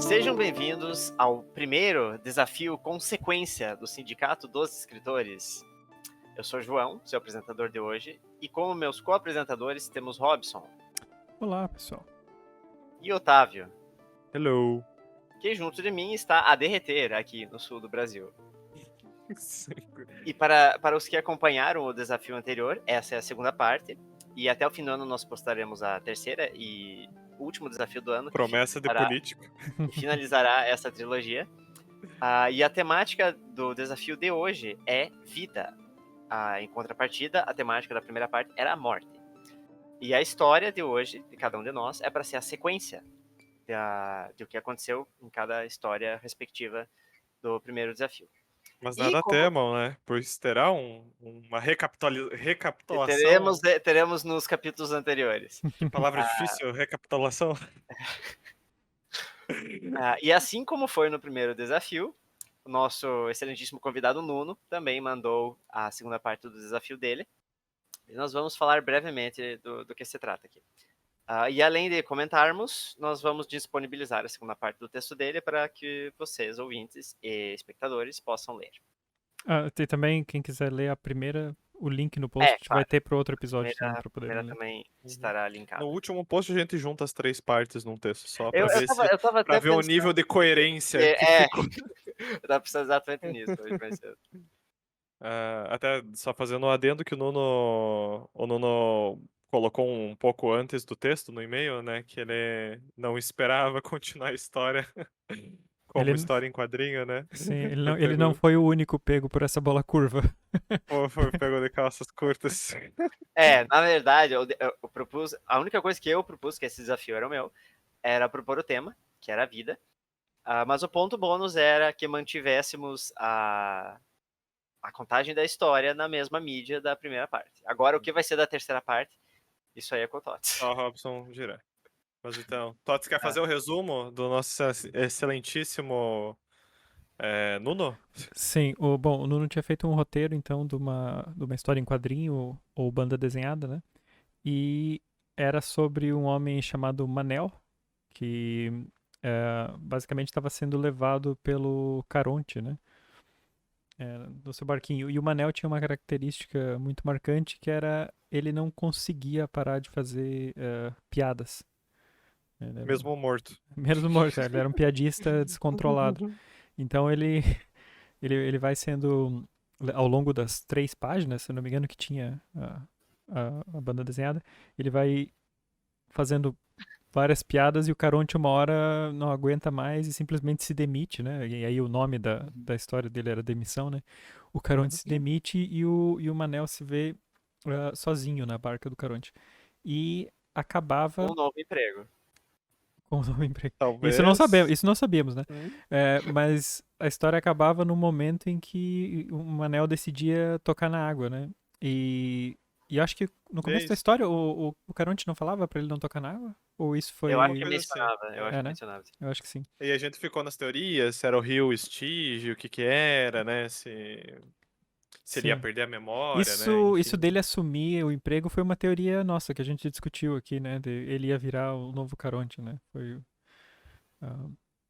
Sejam bem-vindos ao primeiro desafio Consequência do Sindicato dos Escritores. Eu sou o João, seu apresentador de hoje, e como meus co-apresentadores temos Robson Olá, pessoal. e Otávio, Hello. que junto de mim está a derreter aqui no sul do Brasil. E para os que acompanharam o desafio anterior, essa é a segunda parte, e até o fim do ano nós postaremos a terceira e último desafio do ano, Promessa de político. que finalizará essa trilogia. E a temática do desafio de hoje é vida. Em contrapartida, a temática da primeira parte era a morte. E a história de hoje, de cada um de nós, é para ser a sequência do que aconteceu em cada história respectiva do primeiro desafio. Mas E nada como- temam, né? Pois terá uma recapitulação. Teremos nos capítulos anteriores. Que palavra difícil, recapitulação. E assim como foi no primeiro desafio, o nosso excelentíssimo convidado Nuno também mandou a segunda parte do desafio dele. E nós vamos falar brevemente do que se trata aqui. E além de comentarmos, nós vamos disponibilizar a segunda parte do texto dele para que vocês, ouvintes e espectadores, possam ler. Tem também, quem quiser ler a primeira, o link no post claro. vai ter para outro A episódio também, primeira, para poder ler. também estará linkada. No último post a gente junta as 3 partes num texto só pra Eu tava pra até ver o pensando nível de coerência que ficou. eu tava pensando exatamente nisso hoje mais cedo. Até só fazendo um adendo que o Nuno colocou um pouco antes do texto no e-mail, né? Que ele não esperava continuar a história como história em quadrinho, né? Sim, ele não foi o único pego por essa bola curva. Foi pegou de calças curtas. Na verdade, eu propus. A única coisa que eu propus, que esse desafio era o meu, era propor o tema, que era a vida. Mas o ponto bônus era que mantivéssemos a contagem da história na mesma mídia da primeira parte. Agora, o que vai ser da terceira parte, isso aí é com o Tots. Ó, Robson girar. Mas então, Tots quer fazer o resumo do nosso excelentíssimo Nuno? Sim, o Nuno tinha feito um roteiro, então, de uma história em quadrinho ou banda desenhada, né? E era sobre um homem chamado Manel, que basicamente estava sendo levado pelo Caronte, né? No seu barquinho. E o Manel tinha uma característica muito marcante, que era ele não conseguia parar de fazer piadas. Mesmo morto. Mesmo morto, ele era um piadista descontrolado. Então ele vai sendo, ao longo das 3 páginas, se eu não me engano, que tinha a banda desenhada, ele vai fazendo várias piadas e o Caronte uma hora não aguenta mais e simplesmente se demite, né? E aí o nome da história dele era Demissão, né? O Caronte se demite e o Manel se vê sozinho na barca do Caronte. E acabava Um novo emprego. com um novo emprego. Talvez. Isso não sabíamos, né? Mas a história acabava no momento em que o Manel decidia tocar na água, né? E acho que no começo da história o Caronte não falava pra ele não tocar na água? Ou isso foi... Eu acho que Coisa mencionava. assim. Eu acho que né? mencionava. Eu acho que sim. E a gente ficou nas teorias, se era o rio Estígio, o que que era, né? Se ele ia Sim. perder a memória, Isso né? Enfim. dele assumir o emprego foi uma teoria nossa que a gente discutiu aqui, né? Ele ia virar o novo Caronte, né? Foi...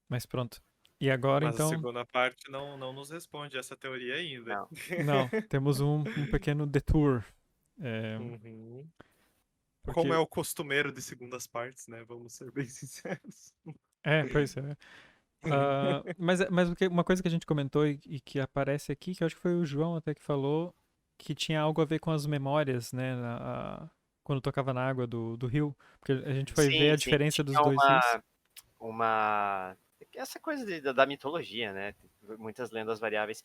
mas pronto. E agora, Mas a então... segunda parte não nos responde essa teoria ainda. Não. Não, temos um pequeno detour. Uhum. Porque... Como é o costumeiro de segundas partes, né? Vamos ser bem sinceros. Pois é. Mas uma coisa que a gente comentou e que aparece aqui, que eu acho que foi o João até que falou, que tinha algo a ver com as memórias, né? Quando tocava na água do rio. Porque a gente foi ver a diferença dos dois rios. Essa coisa da mitologia, né? Muitas lendas variáveis.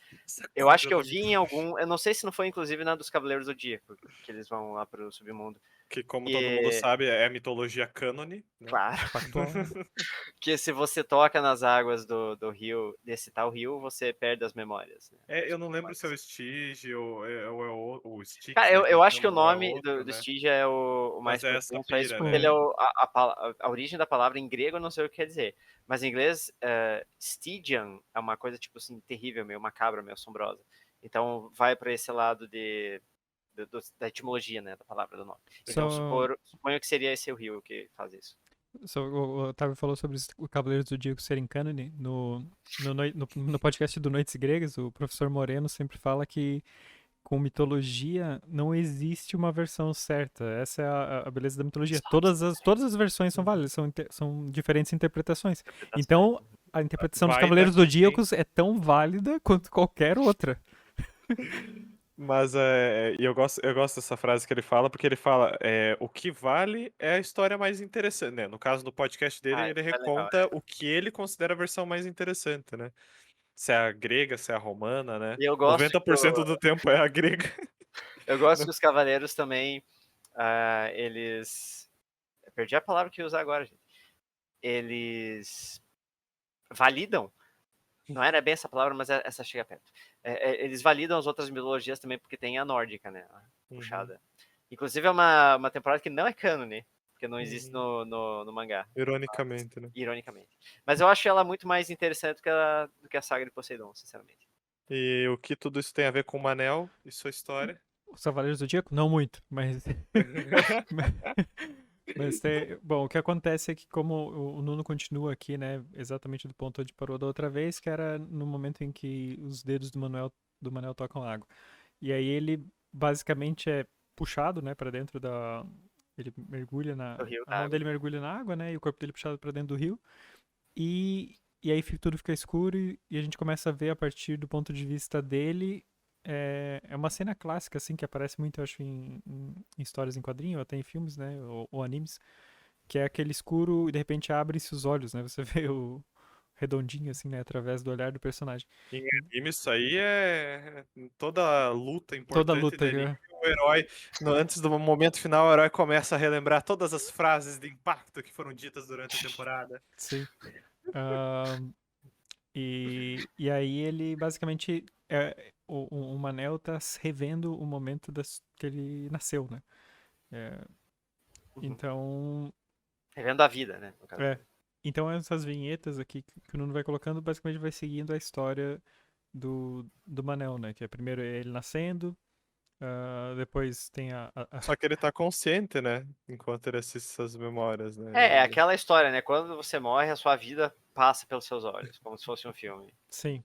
Eu acho que eu vi em algum... Eu não sei se não foi, inclusive, na dos Cavaleiros do Zodíaco, que eles vão lá pro submundo. Que, como todo mundo sabe, é a mitologia cânone. Né? Claro. Factual. Que se você toca nas águas do rio, desse tal rio, você perde as memórias. Né? Eu não lembro se é o Stige ou é o Styx. Cara, né, eu acho que o chama, ou é nome outro, do né? Stygia é o mais Mas é essa propício pra isso, pira, porque né? ele é a origem da palavra em grego, eu não sei o que quer dizer. Mas em inglês, Stygian é uma coisa, tipo assim, terrível, meio macabra, meio assombrosa. Então vai pra esse lado da etimologia, né, da palavra do nome. Então suponho que seria esse o rio que faz isso. O Otávio falou sobre o Cavaleiros do Zodíaco serem cânone. No podcast do Noites Gregas, o professor Moreno sempre fala que com mitologia não existe uma versão certa. Essa é a beleza da mitologia. Todas as versões são válidas, são diferentes interpretações. Interpretações. Então, a interpretação dos Vai Cavaleiros daqui, Zodíacos é tão válida quanto qualquer outra. Mas e eu gosto dessa frase que ele fala, porque ele fala, o que vale é a história mais interessante, né? No caso do podcast dele, ele Isso é legal. reconta o que ele considera a versão mais interessante, né? Se é a grega, se é a romana, né? E eu gosto 90% do tempo é a grega. eu gosto que os cavaleiros também, eles... Eu perdi a palavra que ia usar agora, gente. Eles validam, não era bem essa palavra, mas essa chega perto. Eles validam as outras mitologias também, porque tem a nórdica, né? Puxada. Inclusive é uma temporada que não é cânone, porque não existe no mangá. Ironicamente, né? Ironicamente. Mas eu acho ela muito mais interessante do que a saga de Poseidon, sinceramente. E o que tudo isso tem a ver com o Manel e sua história? Os Cavaleiros do Zodíaco? Não muito, mas... Bom, o que acontece é que como o Nuno continua aqui, né, exatamente do ponto onde parou da outra vez, que era no momento em que os dedos do Manel tocam água. E aí ele basicamente é puxado, né, para dentro da... Ele mergulha Do rio a da mão água. dele mergulha na água, né, e o corpo dele é puxado para dentro do rio. E aí tudo fica escuro e a gente começa a ver a partir do ponto de vista dele. É uma cena clássica, assim, que aparece muito, eu acho, em histórias em quadrinho, ou até em filmes, né, ou animes, que é aquele escuro e de repente abrem-se os olhos, né, você vê o redondinho, assim, né, através do olhar do personagem. Em anime, isso aí é toda luta Toda importante luta, de anime. O herói, antes do momento final, o herói começa a relembrar todas as frases de impacto que foram ditas durante a temporada. sim. E aí ele basicamente o Manel tá revendo o momento que ele nasceu, né? É, então, Revendo a vida, né? No caso. então essas vinhetas aqui que o Nuno vai colocando basicamente vai seguindo a história do Manel, né? Que é primeiro ele nascendo, depois tem Só que ele tá consciente, né? Enquanto ele assiste essas memórias, né? É aquela história, né? Quando você morre, a sua vida passa pelos seus olhos, como se fosse um filme. Sim.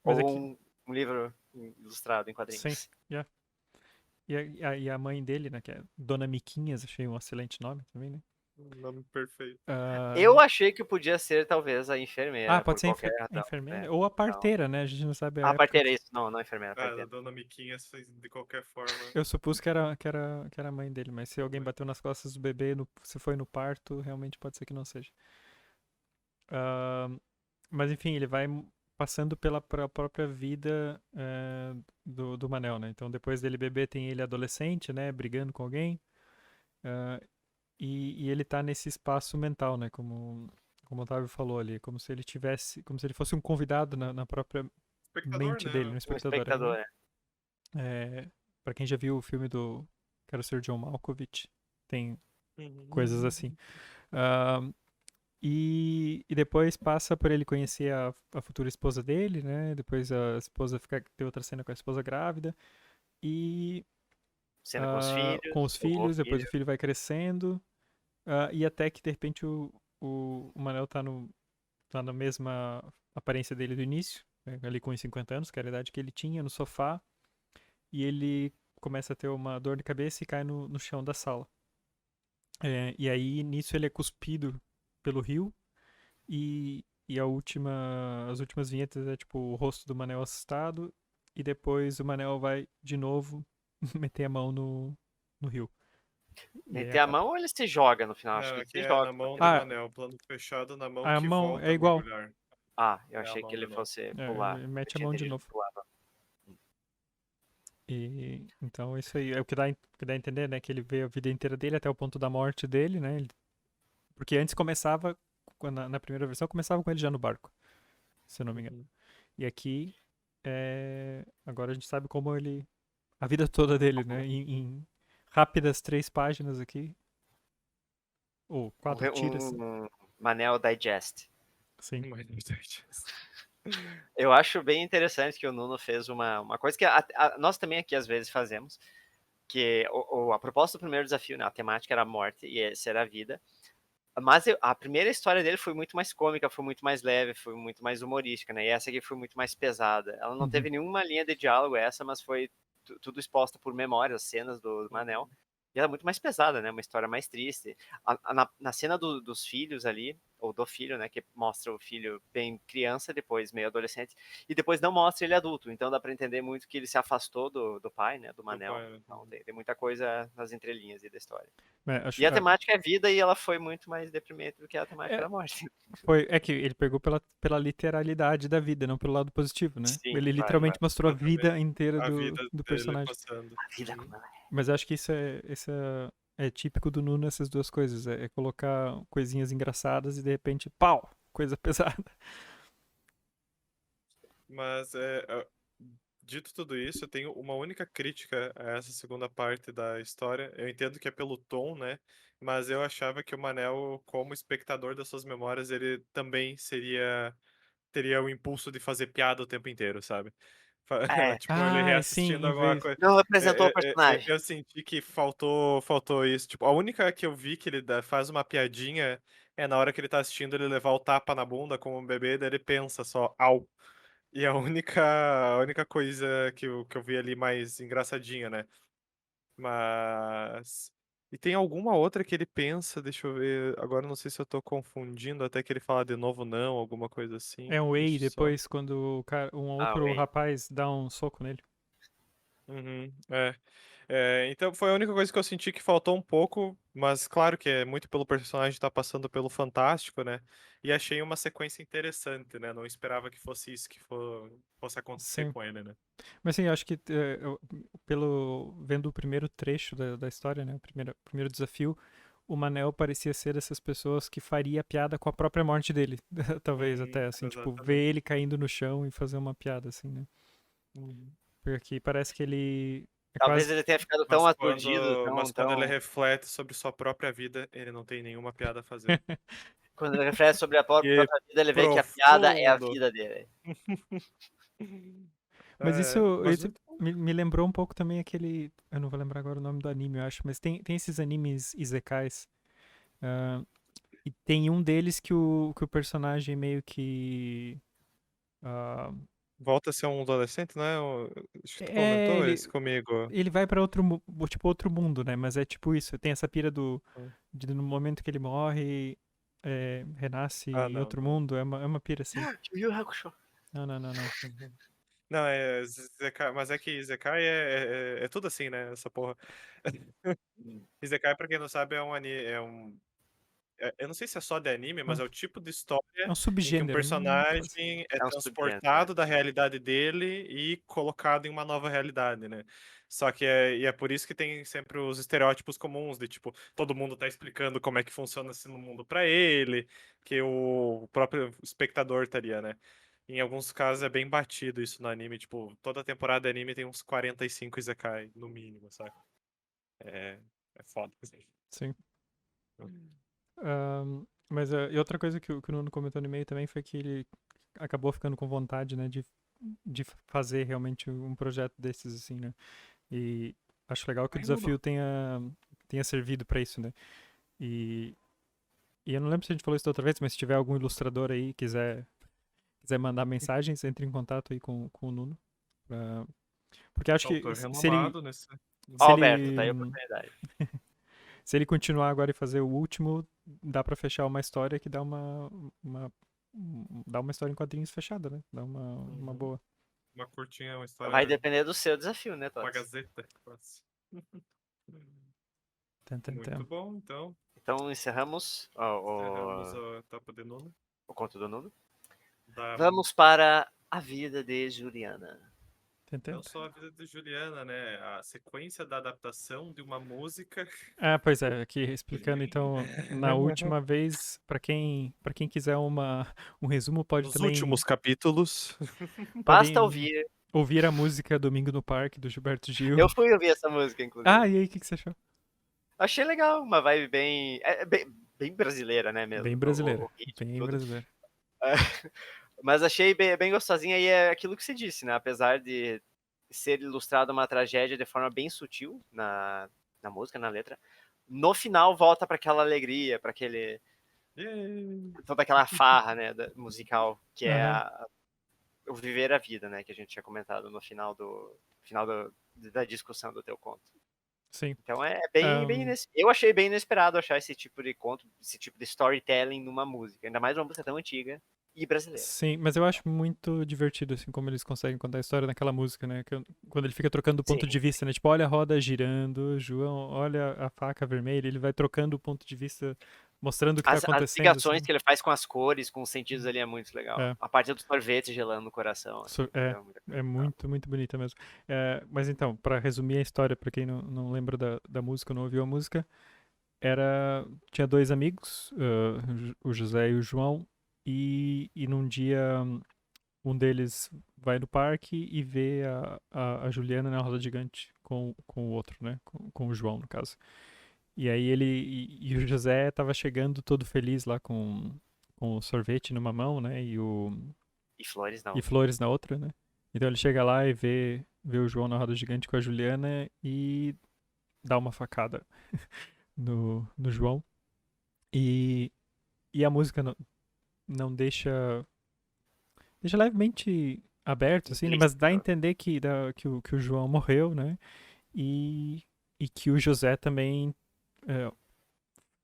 Mas Ou aqui, um livro ilustrado em sim, quadrinhos. yeah. E a mãe dele, né? Que é Dona Miquinhas, achei um excelente nome também, né? Um nome perfeito. Eu achei que podia ser, talvez, a enfermeira, Pode por ser qualquer a razão. enfermeira. Ou a parteira, né? A gente não sabe a A época. parteira, isso. Não, a enfermeira, a A parteira. Dona Miquinha, de qualquer forma. Eu supus que era a mãe dele, mas se alguém bateu nas costas do bebê, se foi no parto, realmente pode ser que não seja. Mas enfim, ele vai passando pela própria vida do Manel, né? Então depois dele bebê tem ele adolescente, né? Brigando com alguém. E ele tá nesse espaço mental, né? Como o Otávio falou ali, como se ele fosse um convidado na própria Espectador, mente dele, né? no Um espectador. espectador, né? Pra quem já viu o filme do Quero Ser John Malkovich, tem coisas Uhum. assim. E depois passa por ele conhecer a futura esposa dele, né? Depois a esposa tem outra cena com a esposa grávida. E Cena com os filhos. com os o filhos, depois filho. o filho vai crescendo. E até que de repente o Manel tá na mesma aparência dele do início, né, ali com os 50 anos, que era a idade que ele tinha, no sofá. E ele começa a ter uma dor de cabeça e cai no chão da sala. E aí, nisso, ele é cuspido pelo rio. E as últimas vinhetas é tipo o rosto do Manel assustado. E depois o Manel vai de novo meter a mão no rio. E aí Meter a acaba. mão ou ele se joga no final? Acho que Não, ele aqui se é joga. na mão do Ah, Manel, plano fechado na mão a que mão volta é a igual. mergulhar. Eu É a achei que mão ele de novo. fosse pular. Ele Eu mete a tinha mão de entendido novo. que pulava. E então isso aí é o que dá a entender, né? Que ele vê a vida inteira dele até o ponto da morte dele, né? Porque antes começava, na primeira versão, começava com ele já no barco, se eu não me engano. Uhum. E aqui, agora a gente sabe como ele. A vida toda dele, né? Em rápidas 3 páginas aqui. Ou 4 tiras. Um Manel Digest. Sim. Eu acho bem interessante que o Nuno fez uma coisa que nós também aqui às vezes fazemos, que a proposta do primeiro desafio, né, a temática era a morte e essa era a vida. Mas a primeira história dele foi muito mais cômica, foi muito mais leve, foi muito mais humorística, né? E essa aqui foi muito mais pesada. Ela não teve nenhuma linha de diálogo essa, mas foi tudo exposta por memórias, cenas do Manel. E ela é muito mais pesada, né? Uma história mais triste. Na cena dos filhos ali, ou do filho, né? Que mostra o filho bem criança, depois meio adolescente, e depois não mostra ele adulto. Então dá pra entender muito que ele se afastou do pai, né? Do Manel. pai, né? Então tem muita coisa nas entrelinhas aí da história. Acho, E a temática é vida e ela foi muito mais deprimente do que a temática É. da morte. é que ele pegou pela literalidade da vida, não pelo lado positivo, né? Sim, Ele vai. literalmente mostrou a Exatamente. vida inteira A do vida dele personagem. passando. A vida como ela é. Mas eu acho que isso é típico do Nuno, essas duas coisas. É colocar coisinhas engraçadas e de repente, pau! Coisa pesada. Mas, dito tudo isso, eu tenho uma única crítica a essa segunda parte da história. Eu entendo que é pelo tom, né? Mas eu achava que o Manel, como espectador das suas memórias, ele também teria o impulso de fazer piada o tempo inteiro, sabe? É. Tipo, ele Sim, reassistindo em alguma vez. coisa. Não representou o personagem. Eu senti que faltou isso. Tipo, a única que eu vi que ele faz uma piadinha é na hora que ele tá assistindo ele levar o tapa na bunda como um bebê, daí ele pensa só, au. E a única coisa que eu vi ali mais engraçadinha, né? Mas. E tem alguma outra que ele pensa, deixa eu ver. Agora não sei se eu tô confundindo, até que ele fala de novo não, alguma coisa assim. É um Way Deixa eu só. depois quando um Ah, outro Wade. rapaz dá um soco nele. Uhum, é. Então foi a única coisa que eu senti que faltou um pouco, mas claro que é muito pelo personagem estar passando pelo fantástico, né? E achei uma sequência interessante, né? Não esperava que fosse isso que fosse acontecer Sim. com ele, né? Mas sim, eu acho que vendo o primeiro trecho da história, né? O primeiro desafio, o Manel parecia ser dessas pessoas que faria piada com a própria morte dele. Talvez até, assim, tipo, ver Exatamente. ele caindo no chão e fazer uma piada, assim, né? Uhum. Porque parece que ele é Talvez quase. ele tenha ficado tão Mas aturdido, quando, mas quando ele tão. reflete sobre sua própria vida, ele não tem nenhuma piada a fazer. Quando ele reflete sobre a Que própria vida, ele vê que a piada é a profundo! vida dele. Mas Mas isso muito bom. me lembrou um pouco também aquele. Eu não vou lembrar agora o nome do anime, eu acho, mas tem esses animes isekais. ah, e tem um deles que o personagem meio que. ah, Volta a ser um adolescente, né? Acho que tu é, comentou esse comigo. ele vai pra tipo, outro mundo, né? Mas é tipo isso, tem essa pira de no momento que ele morre, renasce Ah, em não, outro não. mundo, é uma pira assim. Yu Yu Hakusho. Não, não, não, não. Uhum. Não, Izekai, mas é que Izekai é tudo assim, né? Essa porra. Izekai, pra quem não sabe, é um anime. Eu não sei se é só de anime, mas é o tipo de É história um em que um subgênero, né? Quase. personagem é É um subgênero, né? transportado da realidade dele e colocado em uma nova realidade, né? Só que é por isso que tem sempre os estereótipos comuns de tipo, todo mundo tá explicando como é que funciona esse mundo pra ele, que o próprio espectador estaria, né? Em alguns casos é bem batido isso no anime, tipo, toda temporada de anime tem uns 45 Isekai, no mínimo, sabe? É, é foda. Sim. Mas e outra coisa que o Nuno comentou no e-mail também foi que ele acabou ficando com vontade, né, de fazer realmente um projeto desses, assim, né? E acho legal que o Ai, Nuno. desafio tenha servido pra isso, né? E, e eu não lembro se a gente falou isso da outra vez, mas se tiver algum ilustrador aí quiser mandar mensagens, entre em contato aí com o Nuno. pra- Porque acho que Autor renomado nesse. Ó, se Alberto, tá aí a ele oportunidade. se ele continuar agora e fazer o último, dá pra fechar uma história que uma dá uma história em quadrinhos fechada, né? Dá uma Uhum. boa. Uma curtinha, uma Vai história. depender do seu desafio, né, Uma Tots? gazeta, quase. Tan, tan, Muito tan. bom, então. Então encerramos Encerramos a etapa de Nuno. o conto do Nuno. Da, Vamos para a vida de Juliana. Tan, tan, não tan. só a vida de Juliana, né? A sequência da adaptação de uma música. Ah, pois é, aqui explicando então, na última vez, para quem quiser um resumo, pode Nos também últimos capítulos. Basta podem ouvir. ouvir a música Domingo no Parque do Gilberto Gil. Eu fui ouvir essa música, Ah, inclusive. e aí, o que você achou? Achei legal, uma vibe bem. Bem brasileira, né, Bem mesmo? brasileira, O ritmo e bem tudo. brasileira. Mas achei bem gostosinha e é aquilo que se disse, né? Apesar de ser ilustrada uma tragédia de forma bem sutil na música, na letra, no final volta para aquela alegria, para aquele Yay. toda aquela farra, né, musical, que é Aham. o viver a vida, né, que a gente tinha comentado no final da discussão do teu conto. Sim. Então é bem eu achei bem inesperado achar esse tipo de conto, esse tipo de storytelling numa música, ainda mais uma música tão antiga e brasileira. Sim, mas eu acho muito divertido, assim, como eles conseguem contar a história naquela música, né? Quando ele fica trocando o ponto Sim. de vista, né? Tipo, olha a roda girando, João, olha a faca vermelha, ele vai trocando o ponto de vista, mostrando o que tá As acontecendo, ligações assim. que ele faz com as cores, com os sentidos ali é muito legal. É, A parte do sorvete gelando no coração, assim, é, muita coisa é legal. muito, muito bonita mesmo. Mas então, pra resumir a história, pra quem não lembra da música, não ouviu a música, tinha dois amigos, o José e o João, e num dia um deles vai no parque e vê a Juliana na roda gigante com o outro, né? Com o João, no caso. E aí e o José tava chegando todo feliz lá com o sorvete numa mão, né? E flores E não. flores na outra, né? Então ele chega lá e vê o João na roda gigante com a Juliana e dá uma facada no João. E, e a música não deixa levemente aberto, assim, né? Mas dá a Implícito. entender que o João morreu, né? E, e que o José também, é,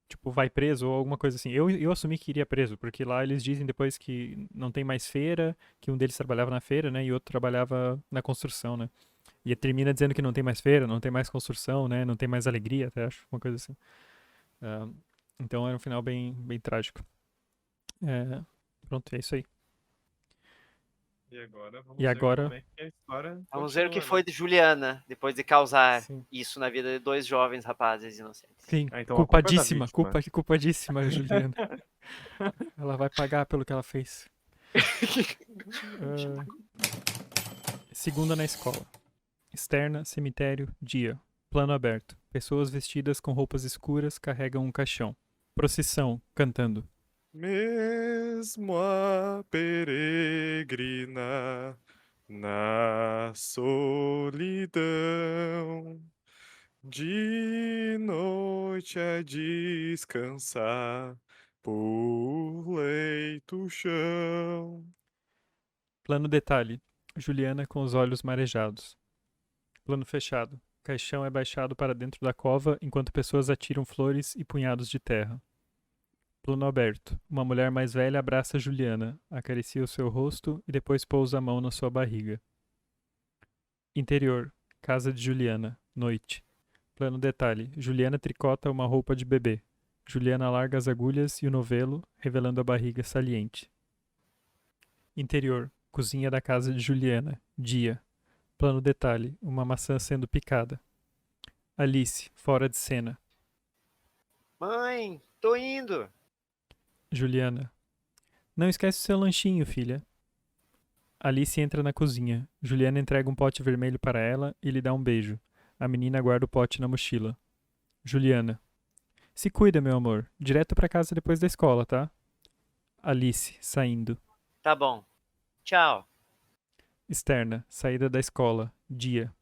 tipo, vai preso ou alguma coisa assim. Eu assumi que iria preso, porque lá eles dizem depois que não tem mais feira, que um deles trabalhava na feira, né? E o outro trabalhava na construção, né? E termina dizendo que não tem mais feira, não tem mais construção, né? Não tem mais alegria, até acho, uma coisa assim. É, então era um final bem trágico. Pronto, é isso aí. E agora E vamos ver como agora, é que a história Vamos ver o que continua, né? foi de Juliana, depois de causar sim. isso na vida de dois jovens rapazes inocentes. Sim, Ah, então a culpa é da culpadíssima, vítima. culpadíssima, Juliana. Ela vai pagar pelo que ela fez. Ah, segunda na escola. Externa, cemitério, dia. Plano aberto. Pessoas vestidas com roupas escuras carregam um caixão. Procissão, cantando. Mesmo a peregrina na solidão, de noite a descansar por leito chão. Plano detalhe. Juliana com os olhos marejados. Plano fechado. Caixão é baixado para dentro da cova enquanto pessoas atiram flores e punhados de terra. Plano aberto. Uma mulher mais velha abraça Juliana, acaricia o seu rosto e depois pousa a mão na sua barriga. Interior. Casa de Juliana. Noite. Plano detalhe. Juliana tricota uma roupa de bebê. Juliana larga as agulhas e o novelo, revelando a barriga saliente. Interior. Cozinha da casa de Juliana. Dia. Plano detalhe. Uma maçã sendo picada. Alice, fora de cena. Mãe, tô indo. Juliana. Não esquece o seu lanchinho, filha. Alice entra na cozinha. Juliana entrega um pote vermelho para ela e lhe dá um beijo. A menina guarda o pote na mochila. Juliana. Se cuida, meu amor. Direto para casa depois da escola, tá? Alice, saindo. Tá bom. Tchau. Externa, saída da escola. Dia.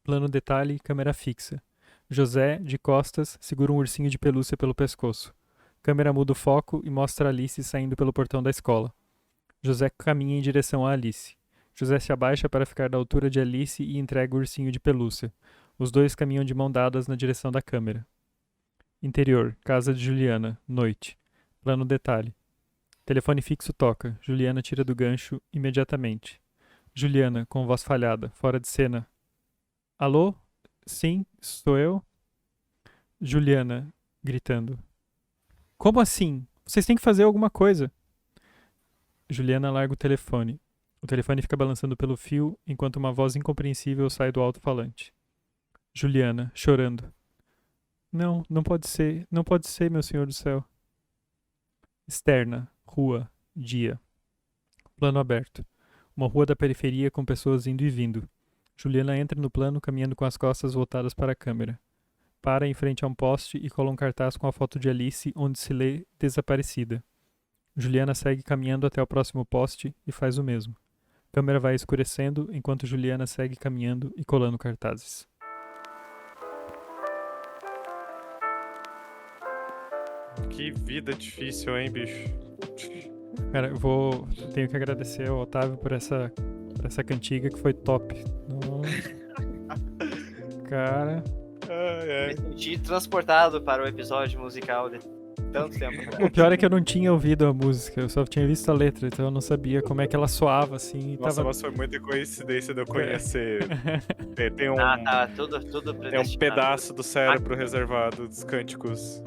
Plano detalhe, câmera fixa. José, de costas, segura um ursinho de pelúcia pelo pescoço. Câmera muda o foco e mostra Alice saindo pelo portão da escola. José caminha em direção a Alice. José se abaixa para ficar da altura de Alice e entrega o ursinho de pelúcia. Os dois caminham de mão dadas na direção da câmera. Interior, casa de Juliana, noite. Plano detalhe. Telefone fixo toca. Juliana tira do gancho imediatamente. Juliana, com voz falhada, fora de cena. Alô? Sim, sou eu? Juliana, gritando. Como assim? Vocês têm que fazer alguma coisa. Juliana larga o telefone. O telefone fica balançando pelo fio enquanto uma voz incompreensível sai do alto-falante. Juliana, chorando. Não, não pode ser, meu senhor do céu. Externa, rua, dia. Plano aberto. Uma rua da periferia com pessoas indo e vindo. Juliana entra no plano caminhando com as costas voltadas para a câmera. Para em frente a um poste e cola um cartaz com a foto de Alice onde se lê desaparecida. Juliana segue caminhando até o próximo poste e faz o mesmo. A câmera vai escurecendo enquanto Juliana segue caminhando e colando cartazes. Que vida difícil, hein, bicho? Cara, tenho que agradecer ao Otávio por essa cantiga que foi top. Nossa. Cara, Ai, Me senti transportado para o episódio musical de tanto tempo o atrás. pior é que eu não tinha ouvido a música, eu só tinha visto a letra, então eu não sabia como é que ela soava, assim, e Nossa, tava... mas foi muita coincidência de eu conhecer. Tem Ah, um, tá, tudo tem um predestinado. pedaço do cérebro reservado dos cânticos.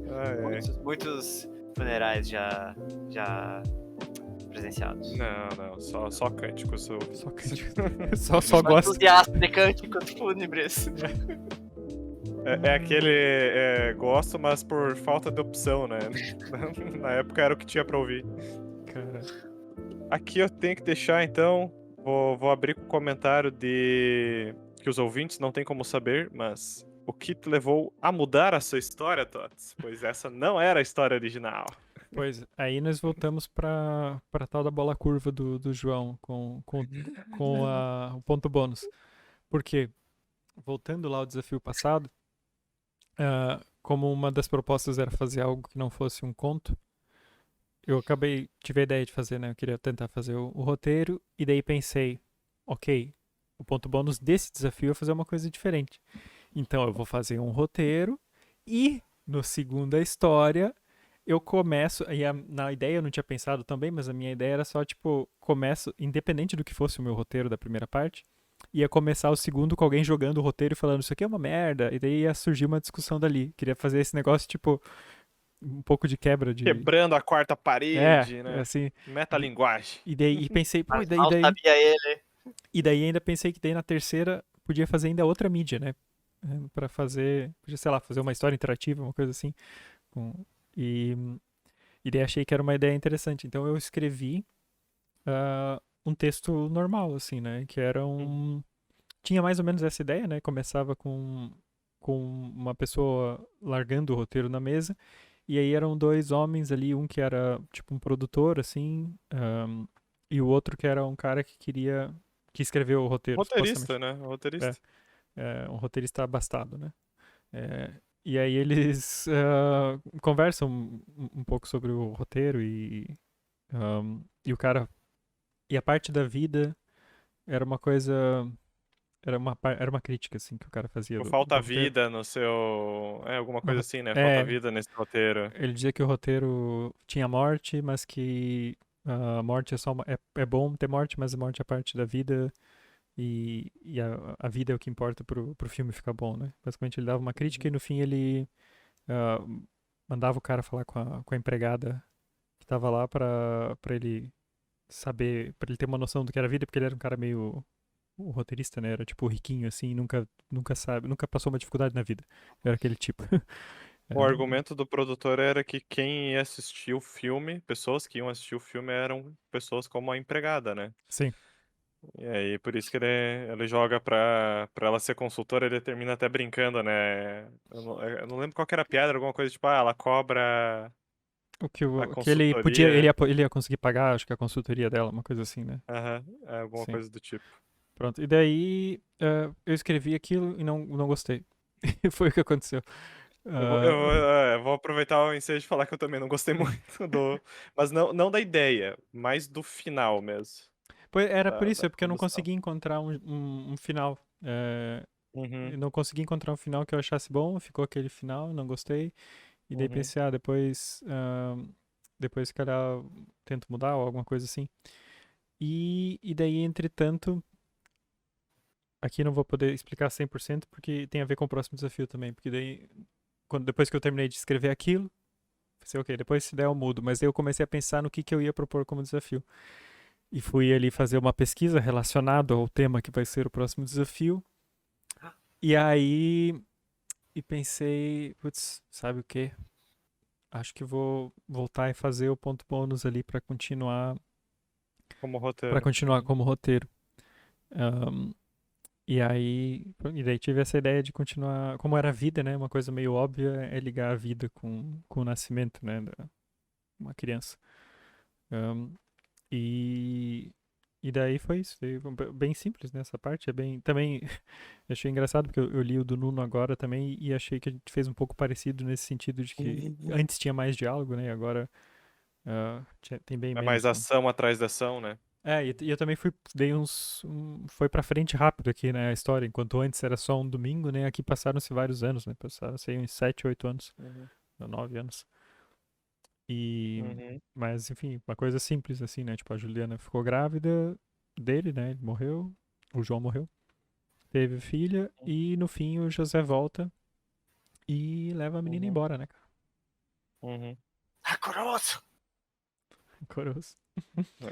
Ai, Muitos funerais já presenciados. Não, só cânticos. Só cântico. Só Sou gosto. entusiasta de cânticos fúnebres. É aquele gosto, mas por falta de opção, né? Na época era o que tinha pra ouvir. Cara, Aqui eu tenho que deixar, então. Vou abrir com o comentário de que os ouvintes não têm como saber, mas o que te levou a mudar a sua história, Tots? Pois essa não era a história original. pois, aí nós voltamos pra tal da bola curva do João, com o ponto bônus. Porque, voltando lá ao desafio passado, como uma das propostas era fazer algo que não fosse um conto, tive a ideia de fazer, né? Eu queria tentar fazer o roteiro, e daí pensei, ok, o ponto bônus desse desafio é fazer uma coisa diferente. Então eu vou fazer um roteiro, e no segunda história eu começo, na ideia eu não tinha pensado também, mas a minha ideia era só, tipo, começo, independente do que fosse o meu roteiro da primeira parte, ia começar o segundo com alguém jogando o roteiro e falando isso aqui é uma merda, e daí ia surgir uma discussão dali. Queria fazer esse negócio, tipo, um pouco de quebra de... Quebrando a quarta parede, né? assim, Metalinguagem. e pensei, pô, Mas mal sabia ele. e daí ainda pensei que daí na terceira podia fazer ainda outra mídia, né? Pra fazer, podia, sei lá, fazer uma história interativa, uma coisa assim. E, e daí achei que era uma ideia interessante. Então eu escrevi um texto normal, assim, né? Que era tinha mais ou menos essa ideia, né? Começava com uma pessoa largando o roteiro na mesa. E aí eram dois homens ali, um que era tipo um produtor, assim, e o outro que era um cara que escreveu o roteiro, Roteirista, supostamente. né? Roteirista. Um roteirista abastado, né? E aí eles conversam um pouco sobre o roteiro e o cara... E a parte da vida era uma coisa... Era uma crítica, assim, que o cara fazia Tipo, do falta roteiro. vida no seu. Alguma No coisa ro- assim, né? Falta É, vida nesse roteiro. ele dizia que o roteiro tinha morte, mas que a morte é só é bom ter morte, mas a morte é parte da vida e a vida é o que importa pro filme ficar bom, né? Basicamente ele dava uma crítica e no fim ele ah, mandava o cara falar com a empregada que tava lá pra ele saber, pra ele ter uma noção do que era a vida, porque ele era um cara meio o roteirista, né? Era tipo riquinho assim, nunca passou uma dificuldade na vida. Era aquele tipo. O argumento do produtor era que quem ia assistir o filme, pessoas que iam assistir o filme eram pessoas como a empregada, né? Sim. E aí, por isso que ele joga pra ela ser consultora, ele termina até brincando, né? Eu não lembro qual que era a piada, alguma coisa tipo, ela cobra a O que ele podia, consultoria. ele ia conseguir pagar, acho que a consultoria dela, uma coisa assim, né? Aham, alguma Sim. coisa do tipo. Pronto. E daí eu escrevi aquilo e não gostei. Foi o que aconteceu. Eu vou aproveitar o ensejo de falar que eu também não gostei muito do. Mas não da ideia, mas do final mesmo. Era por Da isso, é porque eu não condução. consegui encontrar um final. Uhum. Eu não consegui encontrar um final que eu achasse bom, ficou aquele final, não gostei. E daí Uhum. pensei, depois se calhar tento mudar ou alguma coisa assim. E daí, entretanto, aqui não vou poder explicar 100% porque tem a ver com o próximo desafio também. Porque daí, depois que eu terminei de escrever aquilo, pensei, ok, depois se der eu mudo. Mas daí eu comecei a pensar no que eu ia propor como desafio. E fui ali fazer uma pesquisa relacionada ao tema que vai ser o próximo desafio. E aí, pensei, putz, sabe o quê? Acho que vou voltar e fazer o ponto bônus ali Como para roteiro. continuar como roteiro. Ahn, e daí tive essa ideia de continuar, como era a vida, né? Uma coisa meio óbvia é ligar a vida com o nascimento, né? Da uma criança. Ahn, e, E daí foi isso. Bem simples nessa parte. É bem. Também achei engraçado, porque eu li o do Nuno agora também e achei que a gente fez um pouco parecido nesse sentido de que antes tinha mais diálogo, né? E agora tem bem É mais menos. Né? ação atrás da ação, né? E eu também dei foi pra frente rápido aqui, né, a história. Enquanto antes era só um domingo, né, aqui passaram-se vários anos, né, passaram-se uns 7, 8 anos, Uhum. ou 9 anos. E, Uhum. mas, enfim, uma coisa simples assim, né, tipo, a Juliana ficou grávida dele, né, ele morreu, o João morreu, teve filha, e no fim o José volta e leva a menina Uhum. embora, né, cara. Uhum. Hakoroso! Coroso. É,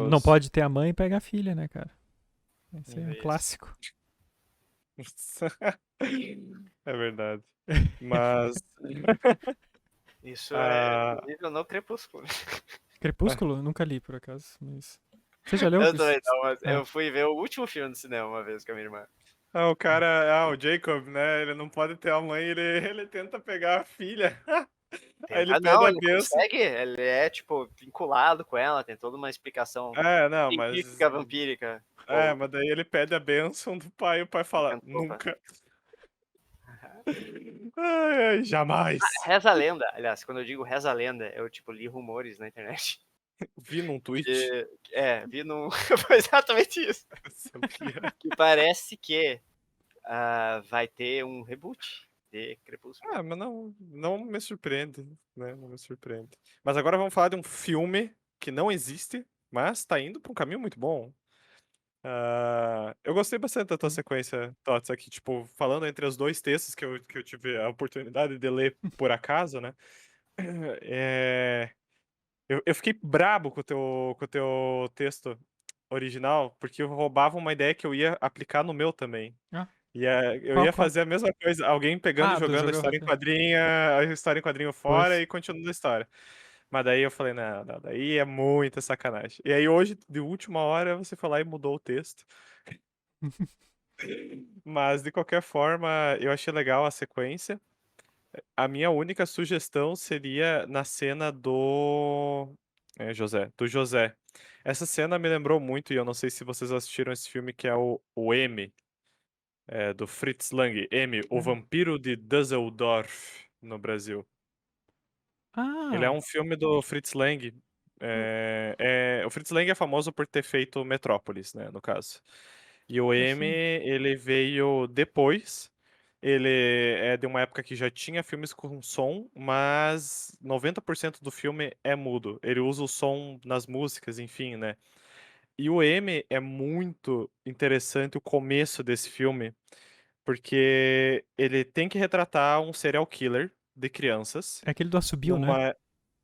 Não coroso. pode ter a mãe e pega a filha, né, cara. Esse é um Isso. clássico. É verdade. Mas. Isso é ah, visível no Crepúsculo. Crepúsculo? Eu nunca li, por acaso, mas... Você já leu? Eu também não, mas Ah, eu fui ver o último filme no cinema uma vez com a minha irmã. o cara. O Jacob, né? Ele não pode ter a mãe, ele tenta pegar a filha. Aí ele Ah, pede não, a ele benção. consegue, ele é, tipo, vinculado com ela, tem toda uma explicação Não, mas. científica, vampírica. Ou, Mas daí ele pede a benção do pai e o pai fala: opa. nunca. Ai, ai, jamais. Reza a lenda, aliás, quando eu digo reza a lenda, eu, tipo, li rumores na internet. Vi num tweet. Vi num... Foi exatamente isso. Sabia. Que parece que vai ter um reboot de Crepúsculo. Mas não me surpreende, né? Não me surpreende. Mas agora vamos falar de um filme que não existe, mas tá indo pra um caminho muito bom. Eu gostei bastante da tua sequência, Tots, aqui, tipo, falando entre os dois textos que eu tive a oportunidade de ler por acaso, né? É, eu fiquei brabo com o teu texto original, porque eu roubava uma ideia que eu ia aplicar no meu também. ah, Eu qual, ia qual? fazer a mesma coisa, alguém pegando e Ah, do jogando jogo. a história em quadrinho fora Pois. e continuando a história. Mas daí eu falei, não, daí é muita sacanagem. E aí hoje, de última hora, você foi lá e mudou o texto. Mas de qualquer forma, eu achei legal a sequência. A minha única sugestão seria na cena do José. Essa cena me lembrou muito, e eu não sei se vocês assistiram esse filme, que é o M, do Fritz Lang. M, o Vampiro de Düsseldorf, no Brasil. Ele é Ah, um filme do Fritz Lang. O Fritz Lang é famoso por ter feito Metrópolis, né, no caso. E o M, sim. ele veio depois. Ele é de uma época que já tinha filmes com som, mas 90% do filme é mudo. Ele usa o som nas músicas, enfim, né? E o M é muito interessante o começo desse filme, porque ele tem que retratar um serial killer de crianças É aquele do assobio, né? numa.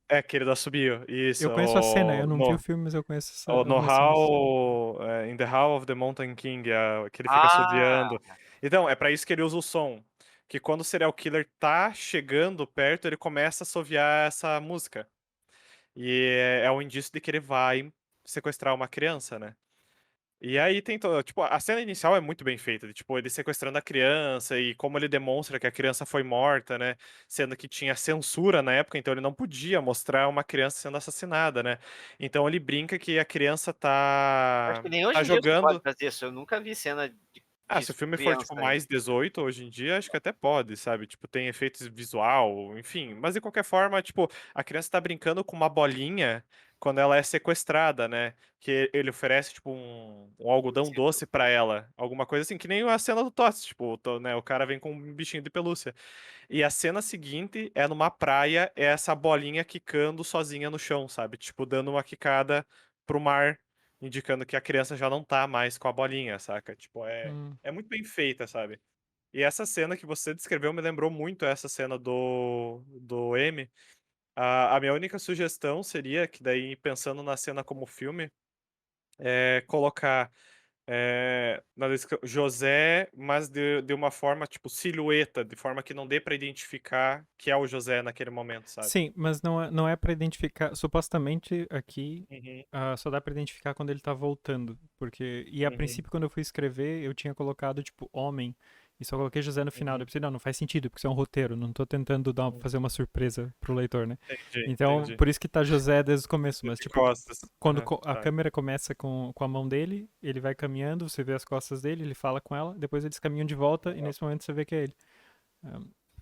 É aquele da Subiu, Eu isso, conheço a cena, eu não vi o filme, mas eu conheço no algumas cenas. Hall, in the Hall of the Mountain King, que ele fica Ah, assobiando. Então, é pra isso que ele usa o som. Que quando o serial killer tá chegando perto, ele começa a assoviar essa música. E é um indício de que ele vai sequestrar uma criança, né? E aí tem todo, tipo, a cena inicial é muito bem feita, de, tipo, ele sequestrando a criança e como ele demonstra que a criança foi morta, né? Sendo que tinha censura na época, então ele não podia mostrar uma criança sendo assassinada, né? Então ele brinca que a criança acho tá que nem hoje tá em dia você pode jogando. fazer isso. Eu nunca vi cena Se o disso com filme for, tipo, criança ainda. mais 18 hoje em dia, acho que até pode, sabe? Tipo, tem efeitos visual, enfim. Mas de qualquer forma, tipo, a criança tá brincando com uma bolinha quando ela é sequestrada, né? Que ele oferece, tipo, um algodão doce pra ela. Alguma coisa assim, que nem a cena do Tots, tipo, né? O cara vem com um bichinho de pelúcia. E a cena seguinte é numa praia, é essa bolinha quicando sozinha no chão, sabe? Tipo, dando uma quicada pro mar, indicando que a criança já não tá mais com a bolinha, saca? Tipo, Hum. é muito bem feita, sabe? E essa cena que você descreveu me lembrou muito essa cena do M. A minha única sugestão seria que daí, pensando na cena como filme, colocar José, mas de uma forma, tipo, silhueta, de forma que não dê pra identificar que é o José naquele momento, sabe? Sim, mas não é para identificar. Supostamente aqui Uhum, só dá pra identificar quando ele tá voltando. E a uhum, princípio, quando eu fui escrever, eu tinha colocado, tipo, homem. E só coloquei José no final. Daí eu pensei, não faz sentido, porque isso é um roteiro. Não tô tentando fazer uma surpresa pro leitor, né? Então, por isso que tá José desde o começo. Mas, De tipo, costas. quando a Tá. câmera começa com a mão dele, ele vai caminhando, você vê as costas dele, ele fala com ela, depois eles caminham de volta e nesse momento você vê que é ele.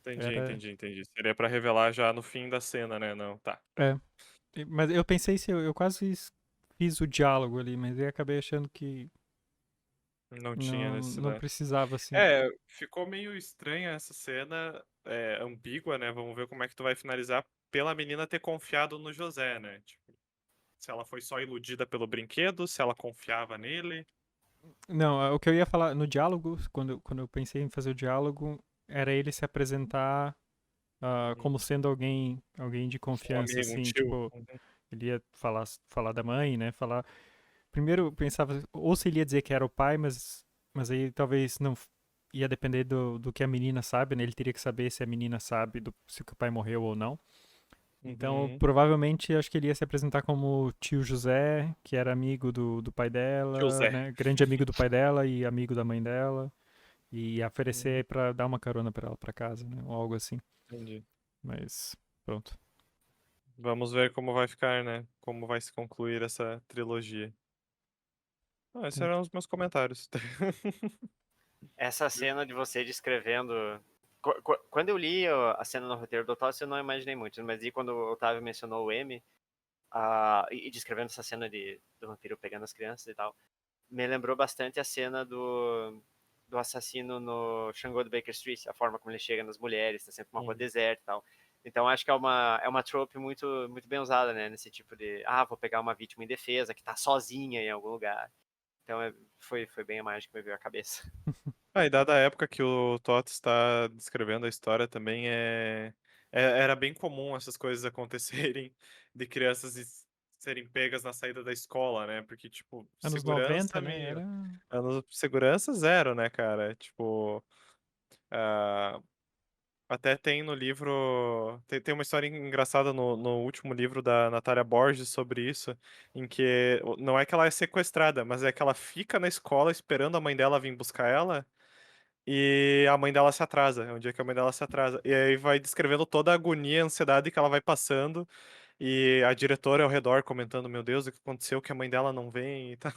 Entendi. Seria pra revelar já no fim da cena, né? Não, tá. É. Mas eu pensei se eu quase fiz o diálogo ali, mas eu acabei achando que Não tinha não necessidade. precisava, assim. Ficou meio estranha essa cena, ambígua, né? Vamos ver como é que tu vai finalizar pela menina ter confiado no José, né? Tipo, se ela foi só iludida pelo brinquedo, se ela confiava nele. Não, o que eu ia falar no diálogo, quando eu pensei em fazer o diálogo, era ele se apresentar como sendo alguém de Um confiança, amigo, um assim, tio. tipo, ele ia falar da mãe, né? Primeiro eu pensava, ou se ele ia dizer que era o pai, mas aí talvez não ia depender do que a menina sabe, né? Ele teria que saber se a menina sabe se o pai morreu ou não. Então, provavelmente, acho que ele ia se apresentar como tio José, que era amigo do pai dela, José. né? Grande amigo do pai dela e amigo da mãe dela. E ia oferecer pra dar uma carona pra ela pra casa, né? Ou algo assim. Entendi. Mas, pronto. Vamos ver como vai ficar, né? Como vai se concluir essa trilogia. Esses eram os meus comentários. Essa cena de você descrevendo. Quando eu li a cena no roteiro do Otávio, eu não imaginei muito, mas e quando o Otávio mencionou o M, e descrevendo essa cena do vampiro pegando as crianças e tal, me lembrou bastante a cena do assassino no Xangô do Baker Street, a forma como ele chega nas mulheres, tá sempre uma rua deserta e tal. Então acho que é uma trope muito, muito bem usada, né? Nesse tipo de, vou pegar uma vítima indefesa que tá sozinha em algum lugar. Então foi bem a imagem que me veio à cabeça. E dada a época que o Tots está descrevendo a história também, era bem comum essas coisas acontecerem de crianças serem pegas na saída da escola, né? Porque, tipo, Anos segurança 90, né? meio. Era. Segurança zero, né, cara? Tipo. ah, Até tem no livro. Tem uma história engraçada no último livro da Natália Borges sobre isso, em que não é que ela é sequestrada, mas é que ela fica na escola esperando a mãe dela vir buscar ela. E a mãe dela se atrasa, é um dia que a mãe dela se atrasa. E aí vai descrevendo toda a agonia, a ansiedade que ela vai passando. E a diretora ao redor comentando: Meu Deus, o que aconteceu? Que a mãe dela não vem e tal.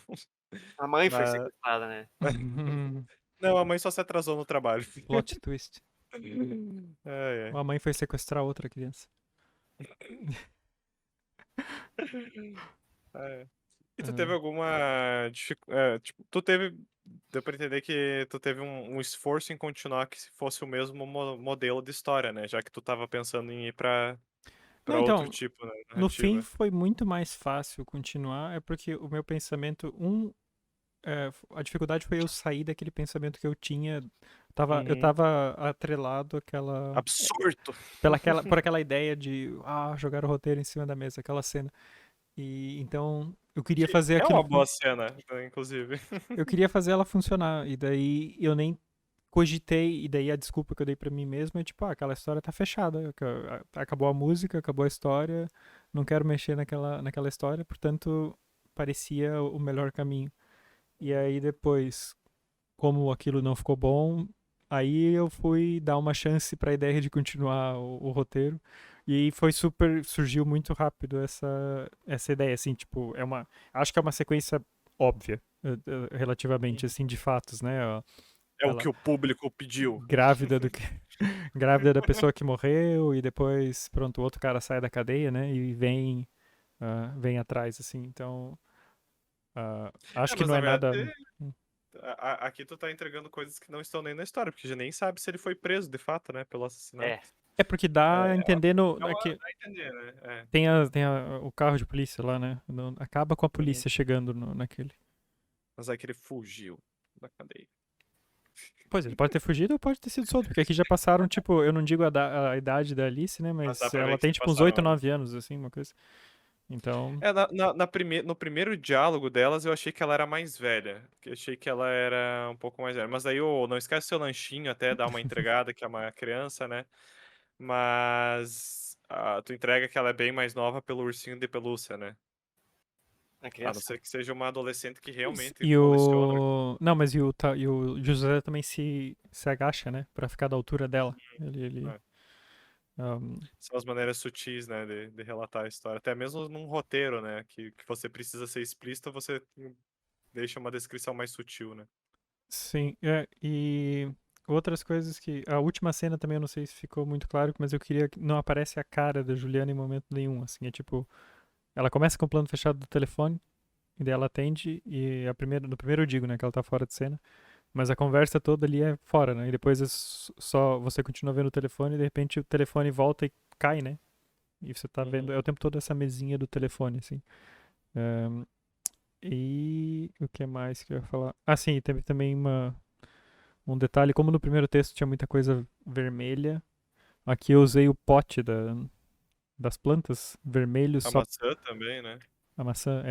A mãe foi Mas... sequestrada, né? Não, a mãe só se atrasou no trabalho. Plot twist. Ai, A mãe foi sequestrar outra criança. ai. E tu teve alguma dificuldade? Tipo, tu teve. Deu pra entender que tu teve um esforço em continuar que se fosse o mesmo modelo de história, né? Já que tu tava pensando em ir Não, pra outro então, tipo, né, no fim narrativa. foi muito mais fácil continuar, é porque o meu pensamento, a dificuldade foi eu sair daquele pensamento que eu tinha. Eu Uhum. tava atrelado àquela. Absurdo! Por aquela ideia de jogar o roteiro em cima da mesa, aquela cena. E então eu queria Que fazer é aquilo. uma boa cena, né, inclusive. Eu queria fazer ela funcionar. E daí eu nem cogitei, e daí a desculpa que eu dei pra mim mesmo é tipo, aquela história tá fechada. Acabou a música, acabou a história, não quero mexer naquela história, portanto, parecia o melhor caminho. E aí depois, como aquilo não ficou bom, aí eu fui dar uma chance pra ideia de continuar o roteiro. E foi surgiu muito rápido essa ideia, assim, tipo, acho que é uma sequência óbvia, relativamente, assim, de fatos, né? É o Ela que o público pediu. grávida do que grávida da pessoa que morreu e depois, pronto, o outro cara sai da cadeia, né? E vem atrás, assim. Então, acho que Mas não na é verdade, nada. aqui tu tá entregando coisas que não estão nem na história, porque já nem sabe se ele foi preso de fato, né, pelo assassinato. É. É porque dá a entender Dá que a entender, né? tem o carro de polícia lá, né? Acaba com a Uhum. polícia chegando naquele. Mas é que ele fugiu da cadeia. Pois, ele pode ter fugido ou pode ter sido solto, porque aqui já passaram, tipo, eu não digo a idade da Alice, né? Mas dá Mas pra ver ela que tem, se tipo, uns 8, passaram. 9 anos, assim, uma coisa. Então. No primeiro diálogo delas, eu achei que ela era mais velha. Eu achei que ela era um pouco mais velha. Mas aí, não esquece seu lanchinho até dar uma entregada, que é uma criança, né? Mas tu entrega que ela é bem mais nova pelo ursinho de pelúcia, né? A A criança. não ser que seja uma adolescente que realmente E coleciona. Não, mas e o José também se agacha, né? Pra ficar da altura dela. Ele É. um, São as maneiras sutis, né, de relatar a história. Até mesmo num roteiro, né, que você precisa ser explícito, você deixa uma descrição mais sutil, né? sim, e outras coisas que... A última cena também, eu não sei se ficou muito claro, mas eu queria que não aparece a cara da Juliana em momento nenhum, assim, é tipo... Ela começa com o plano fechado do telefone, e daí ela atende, e no primeiro eu digo, né, que ela tá fora de cena, mas a conversa toda ali é fora, né, e depois só você continua vendo o telefone, e de repente o telefone volta e cai, né, e você tá vendo, é o tempo todo essa mesinha do telefone, assim. Ahn, e o que mais que eu ia falar? Ah, sim, teve também um detalhe, como no primeiro texto tinha muita coisa vermelha, aqui eu usei o pote das plantas vermelho A só maçã também, né? a maçã,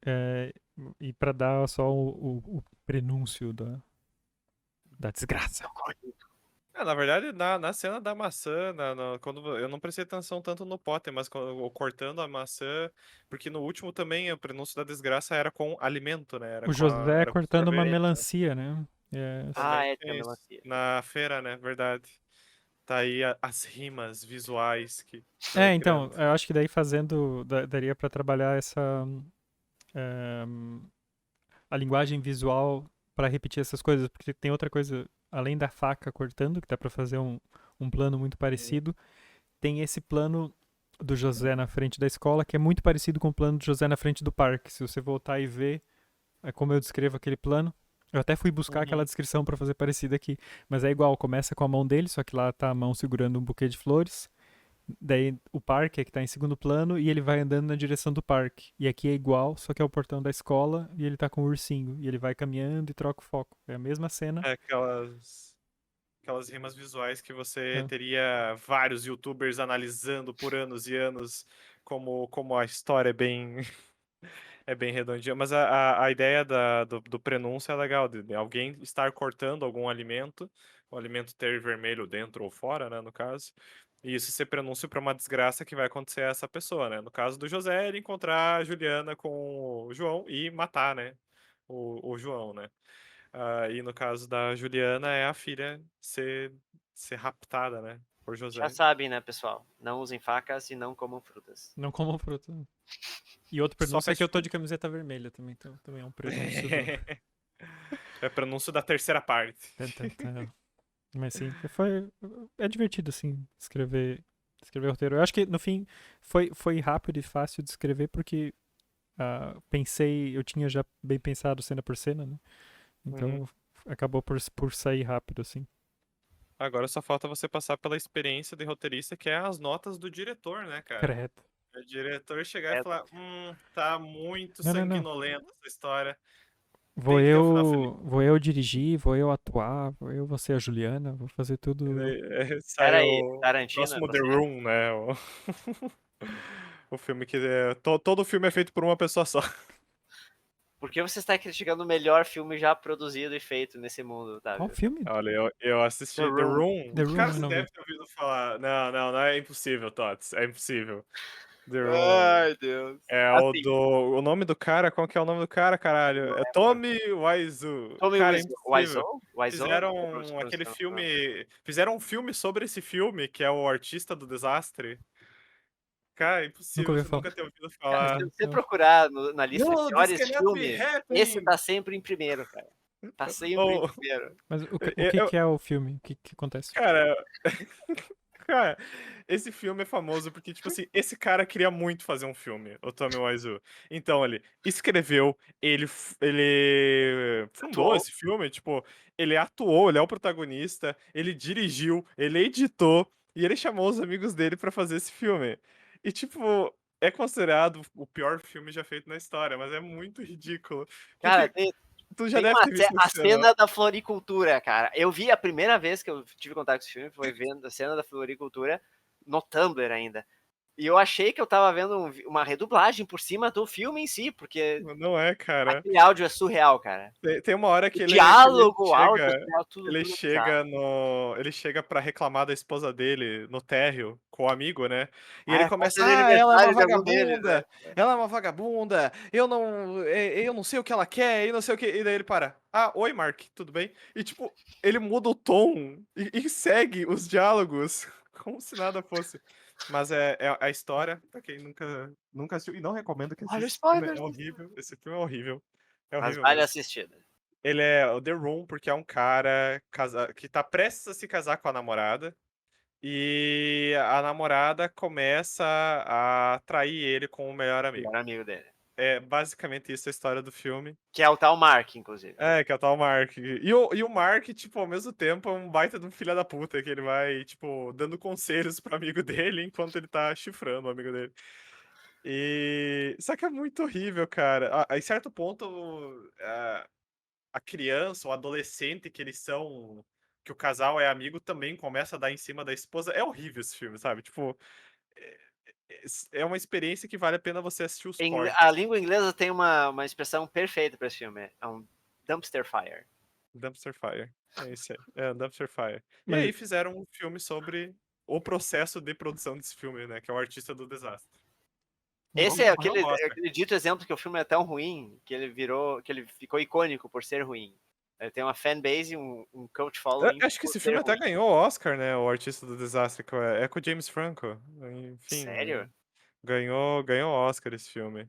é e pra dar só o prenúncio da desgraça. Na verdade, na cena da maçã, quando eu não prestei atenção tanto no Potter, mas cortando a maçã, porque no último também o prenúncio da desgraça era com alimento, né? O José Era com cortando uma sorvete, né? melancia, né? É, Ah, Também tinha tem isso. melancia. Na feira, né? Verdade. Tá aí as rimas visuais que você vai então, criando. eu acho que daí fazendo, daria pra trabalhar é, a linguagem visual pra repetir essas coisas, porque tem outra coisa, além da faca cortando, que dá pra fazer um plano muito parecido, tem esse plano do José na frente da escola, que é muito parecido com o plano do José na frente do parque. Se você voltar e ver como eu descrevo aquele plano, eu até fui buscar aquela Uhum. descrição pra fazer parecido aqui, mas é igual, começa com a mão dele, só que lá tá a mão segurando um buquê de flores, daí o parque é que tá em segundo plano e ele vai andando na direção do parque. E aqui é igual, só que é o portão da escola e ele tá com o ursinho. E ele vai caminhando e troca o foco. É a mesma cena. É aquelas rimas visuais que você É. teria vários YouTubers analisando por anos e anos como a história é bem é bem redondinha. Mas a ideia do prenúncio é legal, de alguém estar cortando algum alimento, o alimento ter vermelho dentro ou fora, né, no caso. E isso ser prenúncio para uma desgraça que vai acontecer a essa pessoa, né? No caso do José, ele encontrar a Juliana com o João e matar, né? O João, né? E no caso da Juliana, é a filha ser raptada, né? Por Já José. sabem, né, pessoal? Não usem facas e não comam frutas. Não comam fruta. E outro Só prenúncio é que eu fast tô de food. camiseta vermelha também, então também é um prenúncio do. É pronúncio da terceira parte. Tan, tan, tan. Mas sim, é divertido, assim, escrever roteiro. Eu acho que, no fim, foi rápido e fácil de escrever porque eu tinha já bem pensado cena por cena, né? Uhum. Então, acabou por sair rápido, assim. Agora só falta você passar pela experiência de roteirista, que é as notas do diretor, né, cara? Credo. O diretor chegar e É, falar: tá muito Não, não, não. sanguinolenta essa história. Vou Tem que ter um final feliz. vou eu dirigir, vou eu atuar, vou ser a Juliana, vou fazer E tudo. daí, sai Pera aí, o Tarantino é próximo The você? Room, né? O filme que todo filme é feito por uma pessoa só. Por que você está criticando o melhor filme já produzido e feito nesse mundo, Qual Otávio? filme? Olha, eu The assisti The Room. Room. The Room, Cara, eu você não vi. deve ter ouvido falar. Não é impossível, Tots. É impossível. The Room. Ai, Deus. É Assim, o nome do cara, qual que é o nome do cara, caralho? não É lembro. Tommy Wiseau. Tommy Cara, é Wiseau? impossível. Wiseau? Não lembro de Fizeram aquele pronunciar o nome. filme. Fizeram um filme sobre esse filme, que é o Artista do Desastre. Cara, é Nunca impossível ouvi você falar. nunca ter ouvido Cara, se falar. você procurar na lista de No, this piores cannot be filmes, esse happening! tá sempre em primeiro, cara. Tá sempre em Oh, primeiro. Mas o eu, que eu- que é o filme? O que acontece? cara, Cara, esse filme é famoso porque, tipo assim, esse cara queria muito fazer um filme, o Tommy Wiseau. Então, ele escreveu, ele fundou Atuou. esse filme, tipo, ele atuou, ele é o protagonista, ele dirigiu, ele editou, e ele chamou os amigos dele pra fazer esse filme. E, tipo, é considerado o pior filme já feito na história, mas é muito ridículo. Cara, Porque tem, tu já tem deve ter visto a essa cena. cena da floricultura, cara. Eu vi a primeira vez que eu tive contato com esse filme, foi vendo a cena da floricultura no Tumblr ainda. E eu achei que eu tava vendo uma redublagem por cima do filme em si, porque Não é, cara. aquele áudio é surreal, cara. Tem uma hora que O ele diálogo, o áudio, chega, surreal, tudo ele é bizarro. chega no, ele chega para reclamar da esposa dele no térreo com o amigo, né? E ele É começa, festa de ela é uma aniversário de algum deles, né? vagabunda, eu não sei o que ela quer, e não sei o que. E daí ele para, oi, Mark, tudo bem? E tipo, ele muda o tom e segue os diálogos como se nada fosse. Mas é a história, pra quem nunca assistiu, e não recomendo que Olha o assista, esse filme spoiler. é horrível, esse filme é horrível. É Mas horrível vale mesmo. assistir. Ele é o The Room porque é um cara que tá prestes a se casar com a namorada. E a namorada começa a trair ele com o melhor O amigo. melhor amigo dele. É basicamente isso a história do filme. Que é o tal Mark, inclusive. É, que é o tal Mark. E o Mark, tipo, ao mesmo tempo, é um baita de um filho da puta, que ele vai, tipo, dando conselhos pro amigo dele enquanto ele tá chifrando o amigo dele. Só que é muito horrível, cara. Em certo ponto, a criança, o adolescente que eles são, que o casal é amigo, também começa a dar em cima da esposa. É horrível esse filme, sabe? Tipo, é, é uma experiência que vale a pena você assistir os A cortes. língua inglesa tem uma expressão perfeita para esse filme. É um dumpster fire. Dumpster Fire. É isso aí. É, Dumpster Fire. E Mas aí fizeram um filme sobre o processo de produção desse filme, né? Que é o Artista do Desastre. Esse é Concorreu ao Oscar. aquele dito exemplo que o filme é tão ruim que ele ficou icônico por ser ruim. Ele tem uma fanbase, um cult following Eu acho que por esse ser filme até ruim. ganhou o Oscar, né? O Artista do Desastre, é com o James Franco. Enfim, Sério? ganhou o Oscar esse filme.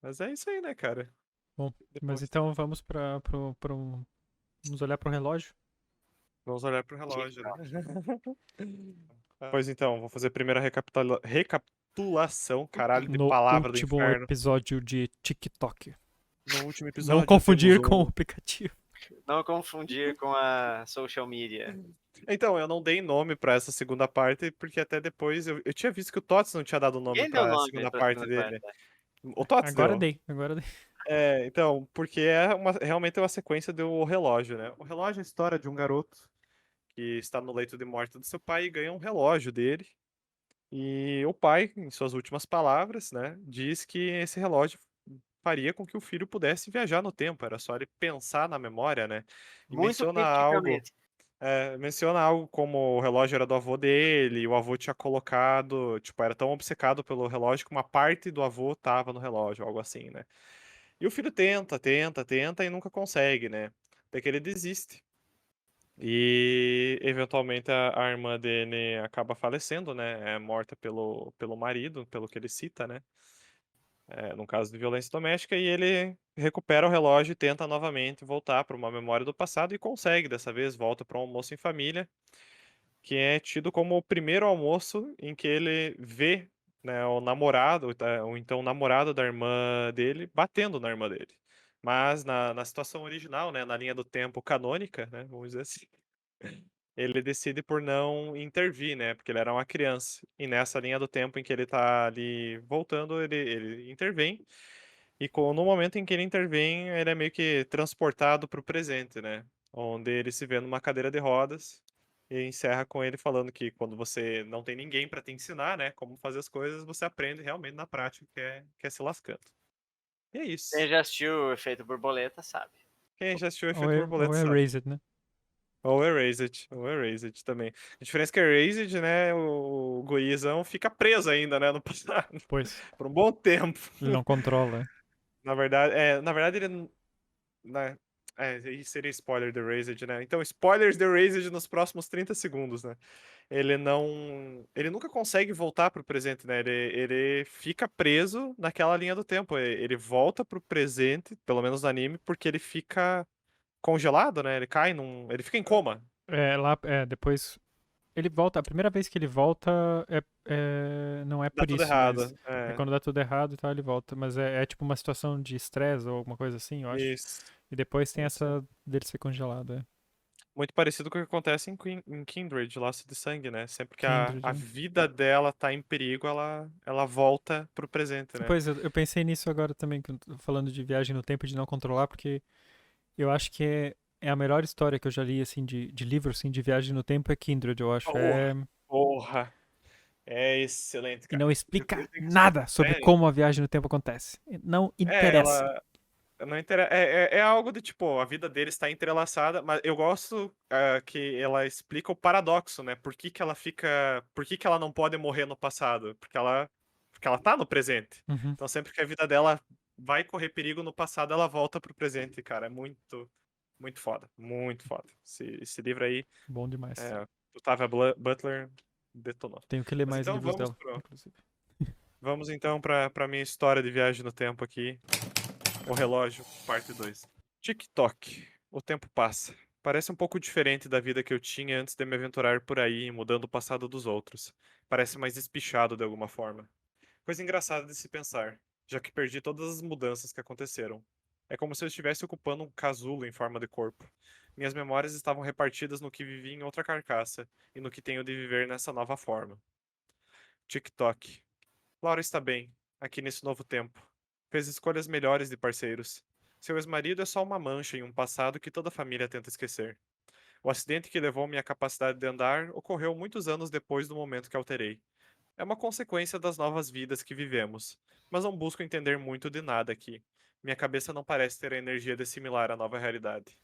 Mas é isso aí, né, cara? bom, mas Depois. então vamos vamos olhar pro relógio. Vamos olhar pro Que relógio, né? Pois então, vou fazer a primeira recapitulação, caralho, de No palavra do último inferno. episódio de TikTok. No último Não episódio confundir temos com o um... aplicativo. Não confundir com a social media. Então, eu não dei nome pra essa segunda parte, porque até depois eu tinha visto que o Tots não tinha dado nome Quem deu pra nome segunda pra parte segunda parte? dele. O Tots Agora deu. dei, agora dei. Então, porque realmente é uma sequência do relógio, né? O relógio é a história de um garoto que está no leito de morte do seu pai e ganha um relógio dele. E o pai, em suas últimas palavras, né, diz que esse relógio faria com que o filho pudesse viajar no tempo, era só ele pensar na memória, né? E Muito crypticamente. menciona algo como o relógio era do avô dele, e o avô tinha colocado, tipo, era tão obcecado pelo relógio que uma parte do avô tava no relógio, algo assim, né? E o filho tenta e nunca consegue, né? Até que ele desiste. E eventualmente a irmã dele acaba falecendo, né? É morta pelo marido, pelo que ele cita, né? Num caso de violência doméstica, e ele recupera o relógio e tenta novamente voltar para uma memória do passado e consegue, dessa vez volta para um almoço em família, que é tido como o primeiro almoço em que ele vê, né, o namorado, ou então o namorado da irmã dele, batendo na irmã dele. Mas na situação original, né, na linha do tempo canônica, né, vamos dizer assim, ele decide por não intervir, né? Porque ele era uma criança. E nessa linha do tempo em que ele tá ali voltando, ele intervém. E no momento em que ele intervém, ele é meio que transportado para o presente, né? Onde ele se vê numa cadeira de rodas e encerra com ele falando que quando você não tem ninguém para te ensinar, né, como fazer as coisas, você aprende realmente na prática, que é se lascando. E é Quem isso. já assistiu o Efeito Borboleta sabe. Quem já assistiu o Ou Efeito Borboleta ou é sabe. Erased, né? Ou Erased também. A diferença é que Erased, né, o Goizão fica preso ainda, né, no passado, Pois, por um bom tempo. ele não controla. Na verdade ele, né, aí seria spoiler do Erased, né? Então, spoilers do Erased nos próximos 30 segundos, né? Ele nunca consegue voltar pro presente, né? Ele fica preso naquela linha do tempo. Ele volta pro presente, pelo menos no anime, porque ele fica congelado, né? Ele fica em coma. Depois ele volta, a primeira vez que ele volta não é Dá por tudo isso, mas errado. é quando dá tudo errado e tal, ele volta. Mas é tipo uma situação de estresse ou alguma coisa assim, eu acho. Isso. E depois tem Isso. essa dele ser congelado, é. Muito parecido com o que acontece em Kindred, Laço de Sangue, né? Sempre que Kindred, a né? vida dela tá em perigo, ela volta pro presente, né? Pois, eu pensei nisso agora também, falando de viagem no tempo e de não controlar, porque eu acho que é a melhor história que eu já li, assim, de livro, assim, de viagem no tempo é Kindred, eu acho. Oh, porra! É excelente, E cara. não E o explica que tem que nada sobre é, como a viagem no tempo acontece. Não interessa. ela não é algo de tipo, a vida dele está entrelaçada, mas eu gosto que ela explica o paradoxo, né? Por que que ela não pode morrer no passado? Porque ela tá no presente. Uhum. Então sempre que a vida dela vai correr perigo no passado, ela volta pro presente, cara. É muito foda, muito foda. Esse livro aí, Bom demais. Octavia Butler detonou. Tenho que ler Mas mais então livros dela, inclusive. vamos então para minha história de viagem no tempo aqui. O relógio, parte 2. TikTok. O tempo passa. Parece um pouco diferente da vida que eu tinha antes de me aventurar por aí, mudando o passado dos outros. Parece mais espichado de alguma forma. Coisa engraçada de se pensar, já que perdi todas as mudanças que aconteceram. É como se eu estivesse ocupando um casulo em forma de corpo. Minhas memórias estavam repartidas no que vivi em outra carcaça e no que tenho de viver nessa nova forma. TikTok. Laura está bem, aqui nesse novo tempo. Fez escolhas melhores de parceiros. Seu ex-marido é só uma mancha em um passado que toda família tenta esquecer. O acidente que levou minha capacidade de andar ocorreu muitos anos depois do momento que alterei. É uma consequência das novas vidas que vivemos, mas não busco entender muito de nada aqui. Minha cabeça não parece ter a energia de assimilar a nova realidade.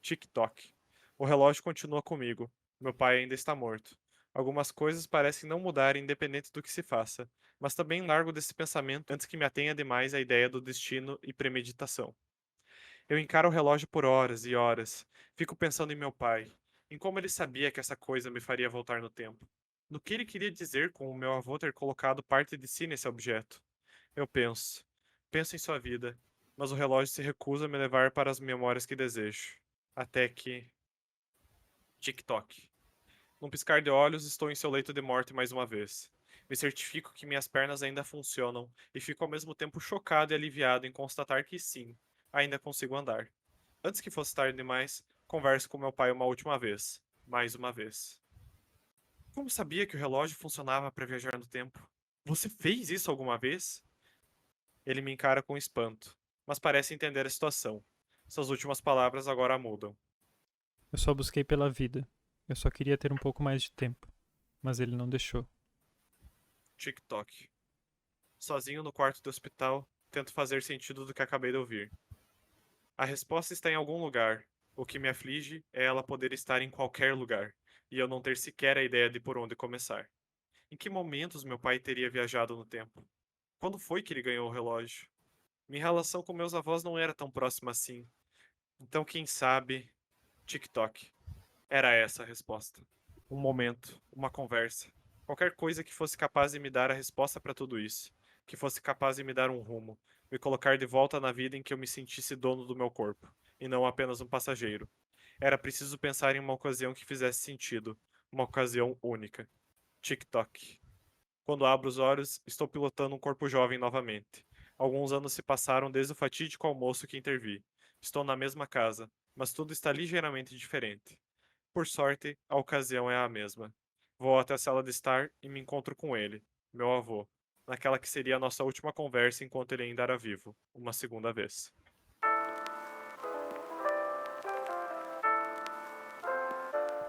TikTok. O relógio continua comigo. Meu pai ainda está morto. Algumas coisas parecem não mudar independente do que se faça, mas também largo desse pensamento antes que me atenha demais à ideia do destino e premeditação. Eu encaro o relógio por horas e horas. Fico pensando em meu pai, em como ele sabia que essa coisa me faria voltar no tempo. No que ele queria dizer com o meu avô ter colocado parte de si nesse objeto. Eu penso em sua vida, mas o relógio se recusa a me levar para as memórias que desejo. Até que. TikTok. Num piscar de olhos, estou em seu leito de morte mais uma vez. Me certifico que minhas pernas ainda funcionam e fico ao mesmo tempo chocado e aliviado em constatar que sim, ainda consigo andar. Antes que fosse tarde demais, converso com meu pai uma última vez. Mais uma vez. Como sabia que o relógio funcionava para viajar no tempo? Você fez isso alguma vez? Ele me encara com espanto, mas parece entender a situação. Suas últimas palavras agora mudam. Eu só busquei pela vida. Eu só queria ter um pouco mais de tempo. Mas ele não deixou. TikTok. Sozinho no quarto do hospital, tento fazer sentido do que acabei de ouvir. A resposta está em algum lugar. O que me aflige é ela poder estar em qualquer lugar, e eu não ter sequer a ideia de por onde começar. Em que momentos meu pai teria viajado no tempo? Quando foi que ele ganhou o relógio? Minha relação com meus avós não era tão próxima assim. Então, quem sabe. TikTok. Era essa a resposta. Um momento, uma conversa. Qualquer coisa que fosse capaz de me dar a resposta para tudo isso. Que fosse capaz de me dar um rumo. Me colocar de volta na vida em que eu me sentisse dono do meu corpo. E não apenas um passageiro. Era preciso pensar em uma ocasião que fizesse sentido. Uma ocasião única. TikTok. Quando abro os olhos, estou pilotando um corpo jovem novamente. Alguns anos se passaram desde o fatídico almoço que intervi. Estou na mesma casa, mas tudo está ligeiramente diferente. Por sorte, a ocasião é a mesma. Vou até a sala de estar e me encontro com ele, meu avô, naquela que seria a nossa última conversa enquanto ele ainda era vivo, uma segunda vez.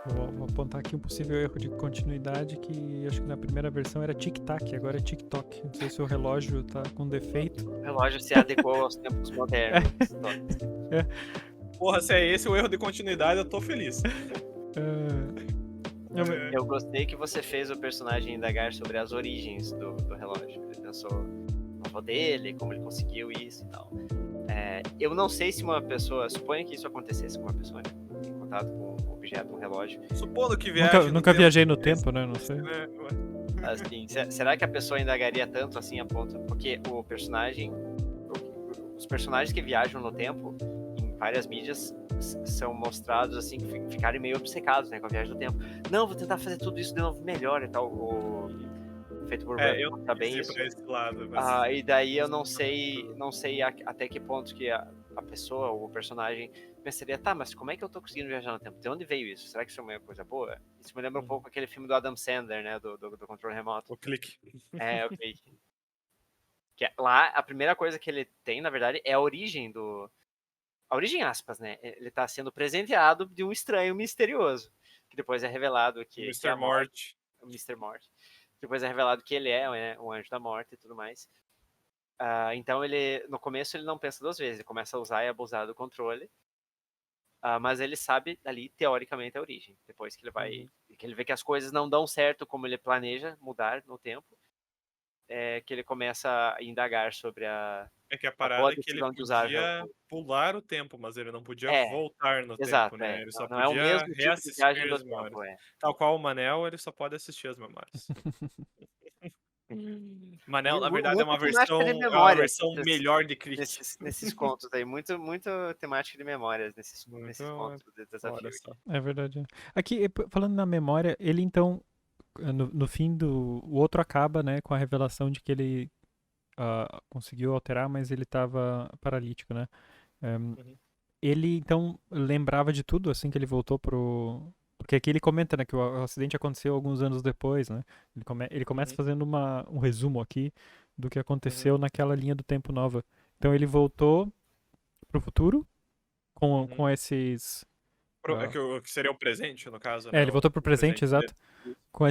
Vou apontar aqui um possível erro de continuidade que acho que na primeira versão era tic-tac, agora é TikTok. Não sei se o relógio tá com defeito. O relógio se adequou aos tempos modernos. Porra, se é esse o erro de continuidade, eu tô feliz. Eu gostei que você fez o personagem indagar sobre as origens do relógio. Ele pensou no avô dele, como ele conseguiu isso e tal. Eu não sei se uma pessoa, suponha que isso acontecesse com uma pessoa em contato com um objeto, um relógio. Supondo que viaje Nunca viajei no tempo, né? Não sei. Assim, será que a pessoa indagaria tanto assim a ponto? Porque os personagens que viajam no tempo em várias mídias são mostrados assim, que ficarem meio obcecados, né, com a viagem do tempo. Não, vou tentar fazer tudo isso de novo melhor e tal. O feito por eu tá bem isso. pra esse lado, mas... E daí eu não sei até que ponto que a pessoa ou o personagem pensaria, tá, mas como é que eu tô conseguindo viajar no tempo? De onde veio isso? Será que isso é uma coisa boa? Isso me lembra um pouco aquele filme do Adam Sandler, né, do controle remoto. O clique. O clique. Que lá, a primeira coisa que ele tem, na verdade, é a origem a origem aspas, né? Ele tá sendo presenteado de um estranho misterioso, que depois é revelado que é Mr. a morte. Morte. Mr. Morte. Depois é revelado que ele é o Anjo da Morte e tudo mais. Então ele, no começo, ele não pensa duas vezes, ele começa a usar e abusar do controle. Mas ele sabe ali, teoricamente, a origem. Depois que ele vai. Que ele vê que as coisas não dão certo como ele planeja mudar no tempo, que ele começa a indagar sobre a É que a boa parada é que ele decisão de usar podia pular o tempo, mas ele não podia É, voltar no exato, tempo, né? Ele só Não é o podia mesmo tipo de viagem reassistir do as memórias. tempo, Tal qual o Manel, ele só pode assistir as memórias. Manel, na verdade, é uma temática de versão memórias melhor de Crick. nesses contos aí. Muito temática de memórias nesses Muito, contos de desafio. olha só. É verdade. Aqui, falando na memória, ele então, no fim o outro acaba, né, com a revelação de que ele conseguiu alterar, mas ele estava paralítico, né? Ele então lembrava de tudo assim que ele voltou pro. Porque aqui ele comenta, né, que o acidente aconteceu alguns anos depois, né? Ele começa fazendo um resumo aqui do que aconteceu naquela linha do tempo nova. Então ele voltou pro futuro com esses. Que seria o presente, no caso, É, né? ele voltou pro presente, exato. Com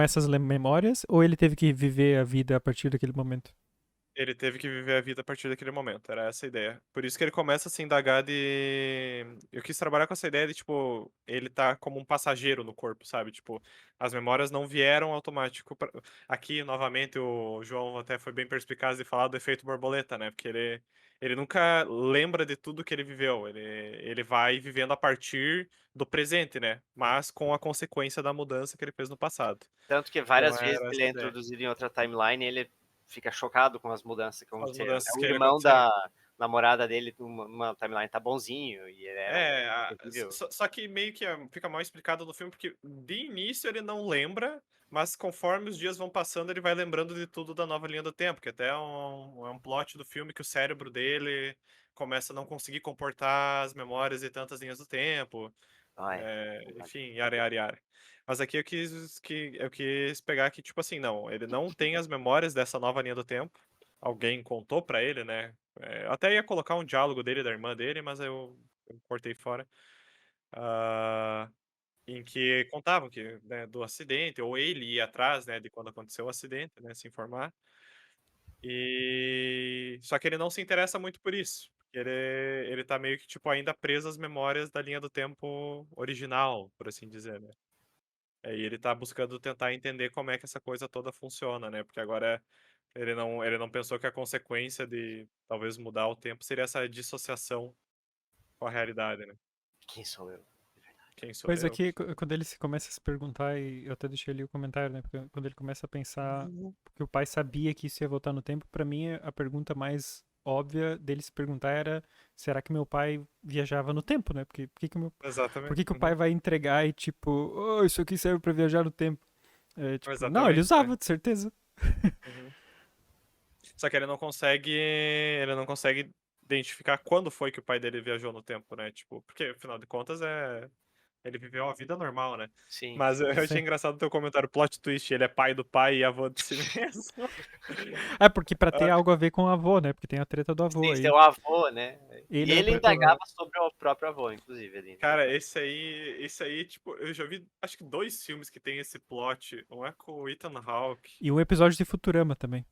essas memórias, ou ele teve que viver a vida a partir daquele momento? Ele teve que viver a vida a partir daquele momento, era essa a ideia. Por isso que ele começa a se indagar de. Eu quis trabalhar com essa ideia de, tipo, ele tá como um passageiro no corpo, sabe? Tipo, as memórias não vieram automático. Aqui, novamente, o João até foi bem perspicaz de falar do efeito borboleta, né? Porque ele nunca lembra de tudo que ele viveu. Ele vai vivendo a partir do presente, né? Mas com a consequência da mudança que ele fez no passado. Tanto que Então, várias vezes era ele essa é ideia. introduzido em outra timeline, ele fica chocado com as mudanças que As aconteceram. mudanças O que irmão aconteceram. da namorada dele, numa timeline, tá bonzinho, e ele era terrível. Só que meio que fica mal explicado no filme, porque de início ele não lembra, mas conforme os dias vão passando, ele vai lembrando de tudo da nova linha do tempo, que até é um plot do filme que o cérebro dele começa a não conseguir comportar as memórias de tantas linhas do tempo. Enfim, yara. Mas aqui eu quis pegar que, tipo assim, não, ele não tem as memórias dessa nova linha do tempo. Alguém contou pra ele, né? Eu até ia colocar um diálogo dele e da irmã dele, mas eu cortei fora. Em que contavam que, né, do acidente, ou ele ia atrás, né, de quando aconteceu o acidente, né, se informar. Só que ele não se interessa muito por isso. Ele tá meio que, tipo, ainda preso às memórias da linha do tempo original, por assim dizer, né? E ele tá buscando tentar entender como é que essa coisa toda funciona, né? Porque agora ele não pensou que a consequência de talvez mudar o tempo seria essa dissociação com a realidade, né? Quem sou eu? Quem sou Pois eu? aqui, quando ele se começa a se perguntar, e eu até deixei ali o comentário, né? Porque quando ele começa a pensar que o pai sabia que isso ia voltar no tempo, pra mim a pergunta mais óbvia dele se perguntar era: será que meu pai viajava no tempo, né? Porque por Exatamente. que o pai vai entregar e tipo, oh, isso aqui serve pra viajar no tempo? Tipo, não, ele Exatamente, usava, de certeza. Só que ele não consegue identificar quando foi que o pai dele viajou no tempo, né? Tipo, porque afinal de contas ele viveu a vida normal, né? Sim. Mas eu achei Sim. engraçado o teu comentário, plot twist, ele é pai do pai e avô de si mesmo. É porque pra ter algo a ver com o avô, né? Porque tem a treta do avô aí. Seu avô, né? Ele E era ele indagava sobre o próprio avô, inclusive. Ali, Cara, esse aí, tipo, eu já vi, acho que 2 filmes que tem esse plot. Um é com o Ethan Hawke. E um episódio de Futurama também.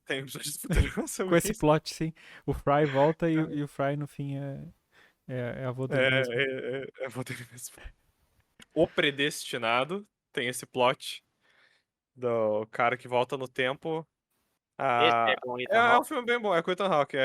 Tem episódios futuros Com sobre esse isso. plot, sim. O Fry volta e o Fry, no fim, é avô dele mesmo. Eu vou ter mesmo. O Predestinado tem esse plot do cara que volta no tempo. Esse é com o Ethan É um Hawke? filme bem bom, é com o Ethan Hawke.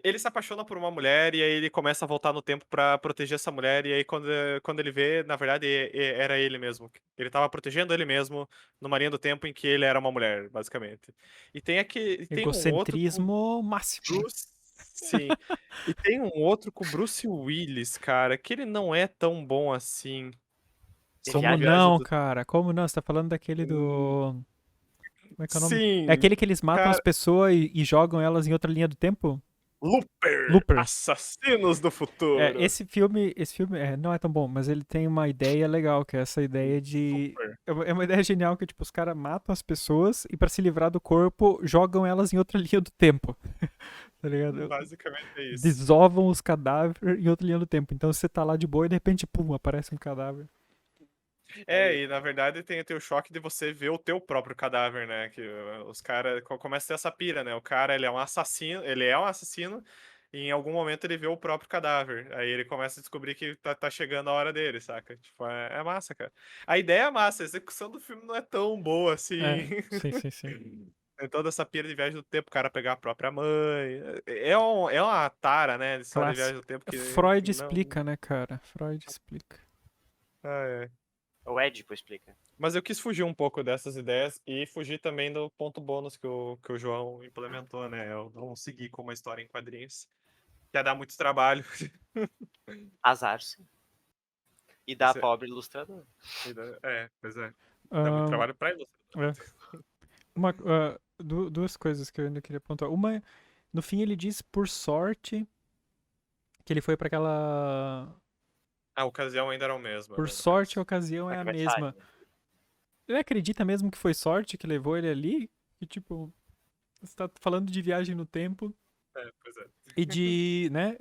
Ele se apaixona por uma mulher e aí ele começa a voltar no tempo pra proteger essa mulher. E aí, quando ele vê, na verdade, era ele mesmo. Ele tava protegendo ele mesmo numa linha do tempo em que ele era uma mulher, basicamente. E tem um outro com Egocentrismo máximo. Né? Bruce. Sim. E tem um outro com o Bruce Willis, cara, que ele não é tão bom assim. Como Viagem- não, cara? Como não? Você tá falando daquele do. Como é que é o nome? É Sim, aquele que eles matam cara. as pessoas e jogam elas em outra linha do tempo? Looper. Assassinos do futuro. Esse filme não é tão bom, mas ele tem uma ideia legal, que é essa ideia de. Super. É uma ideia genial que, tipo, os caras matam as pessoas e pra se livrar do corpo, jogam elas em outra linha do tempo. Tá ligado? Basicamente é isso. Desovam os cadáveres em outra linha do tempo. Então você tá lá de boa e de repente, pum, aparece um cadáver. E na verdade tem o choque de você ver o teu próprio cadáver, né? Que os caras começam a ter essa pira, né? O cara, ele é um assassino, e em algum momento ele vê o próprio cadáver. Aí ele começa a descobrir que tá chegando a hora dele, saca? Tipo, é massa, cara. A ideia é massa, a execução do filme não é tão boa assim. Sim, sim, sim. Tem toda essa pira de viagem do tempo, o cara pegar a própria mãe. É uma tara, né? De história de viagem do tempo que Freud não. explica, né, cara? Freud explica. É. O Édipo explica. Mas eu quis fugir um pouco dessas ideias e fugir também do ponto bônus que o João implementou, né? Eu não seguir com uma história em quadrinhos. Que ia dar muito trabalho. Azar-se. E dá Você- pobre ilustrador. Pois é. Dá muito Ahn, trabalho pra ilustrador. duas coisas que eu ainda queria pontuar. Uma, no fim ele diz, por sorte, que ele foi pra aquela. A ocasião ainda era o mesmo, Por né, no sorte, a caso. ocasião é a mesma. Adversário. Ele acredita mesmo que foi sorte que levou ele ali? Que tipo, você tá falando de viagem no tempo Pois é. e de, né,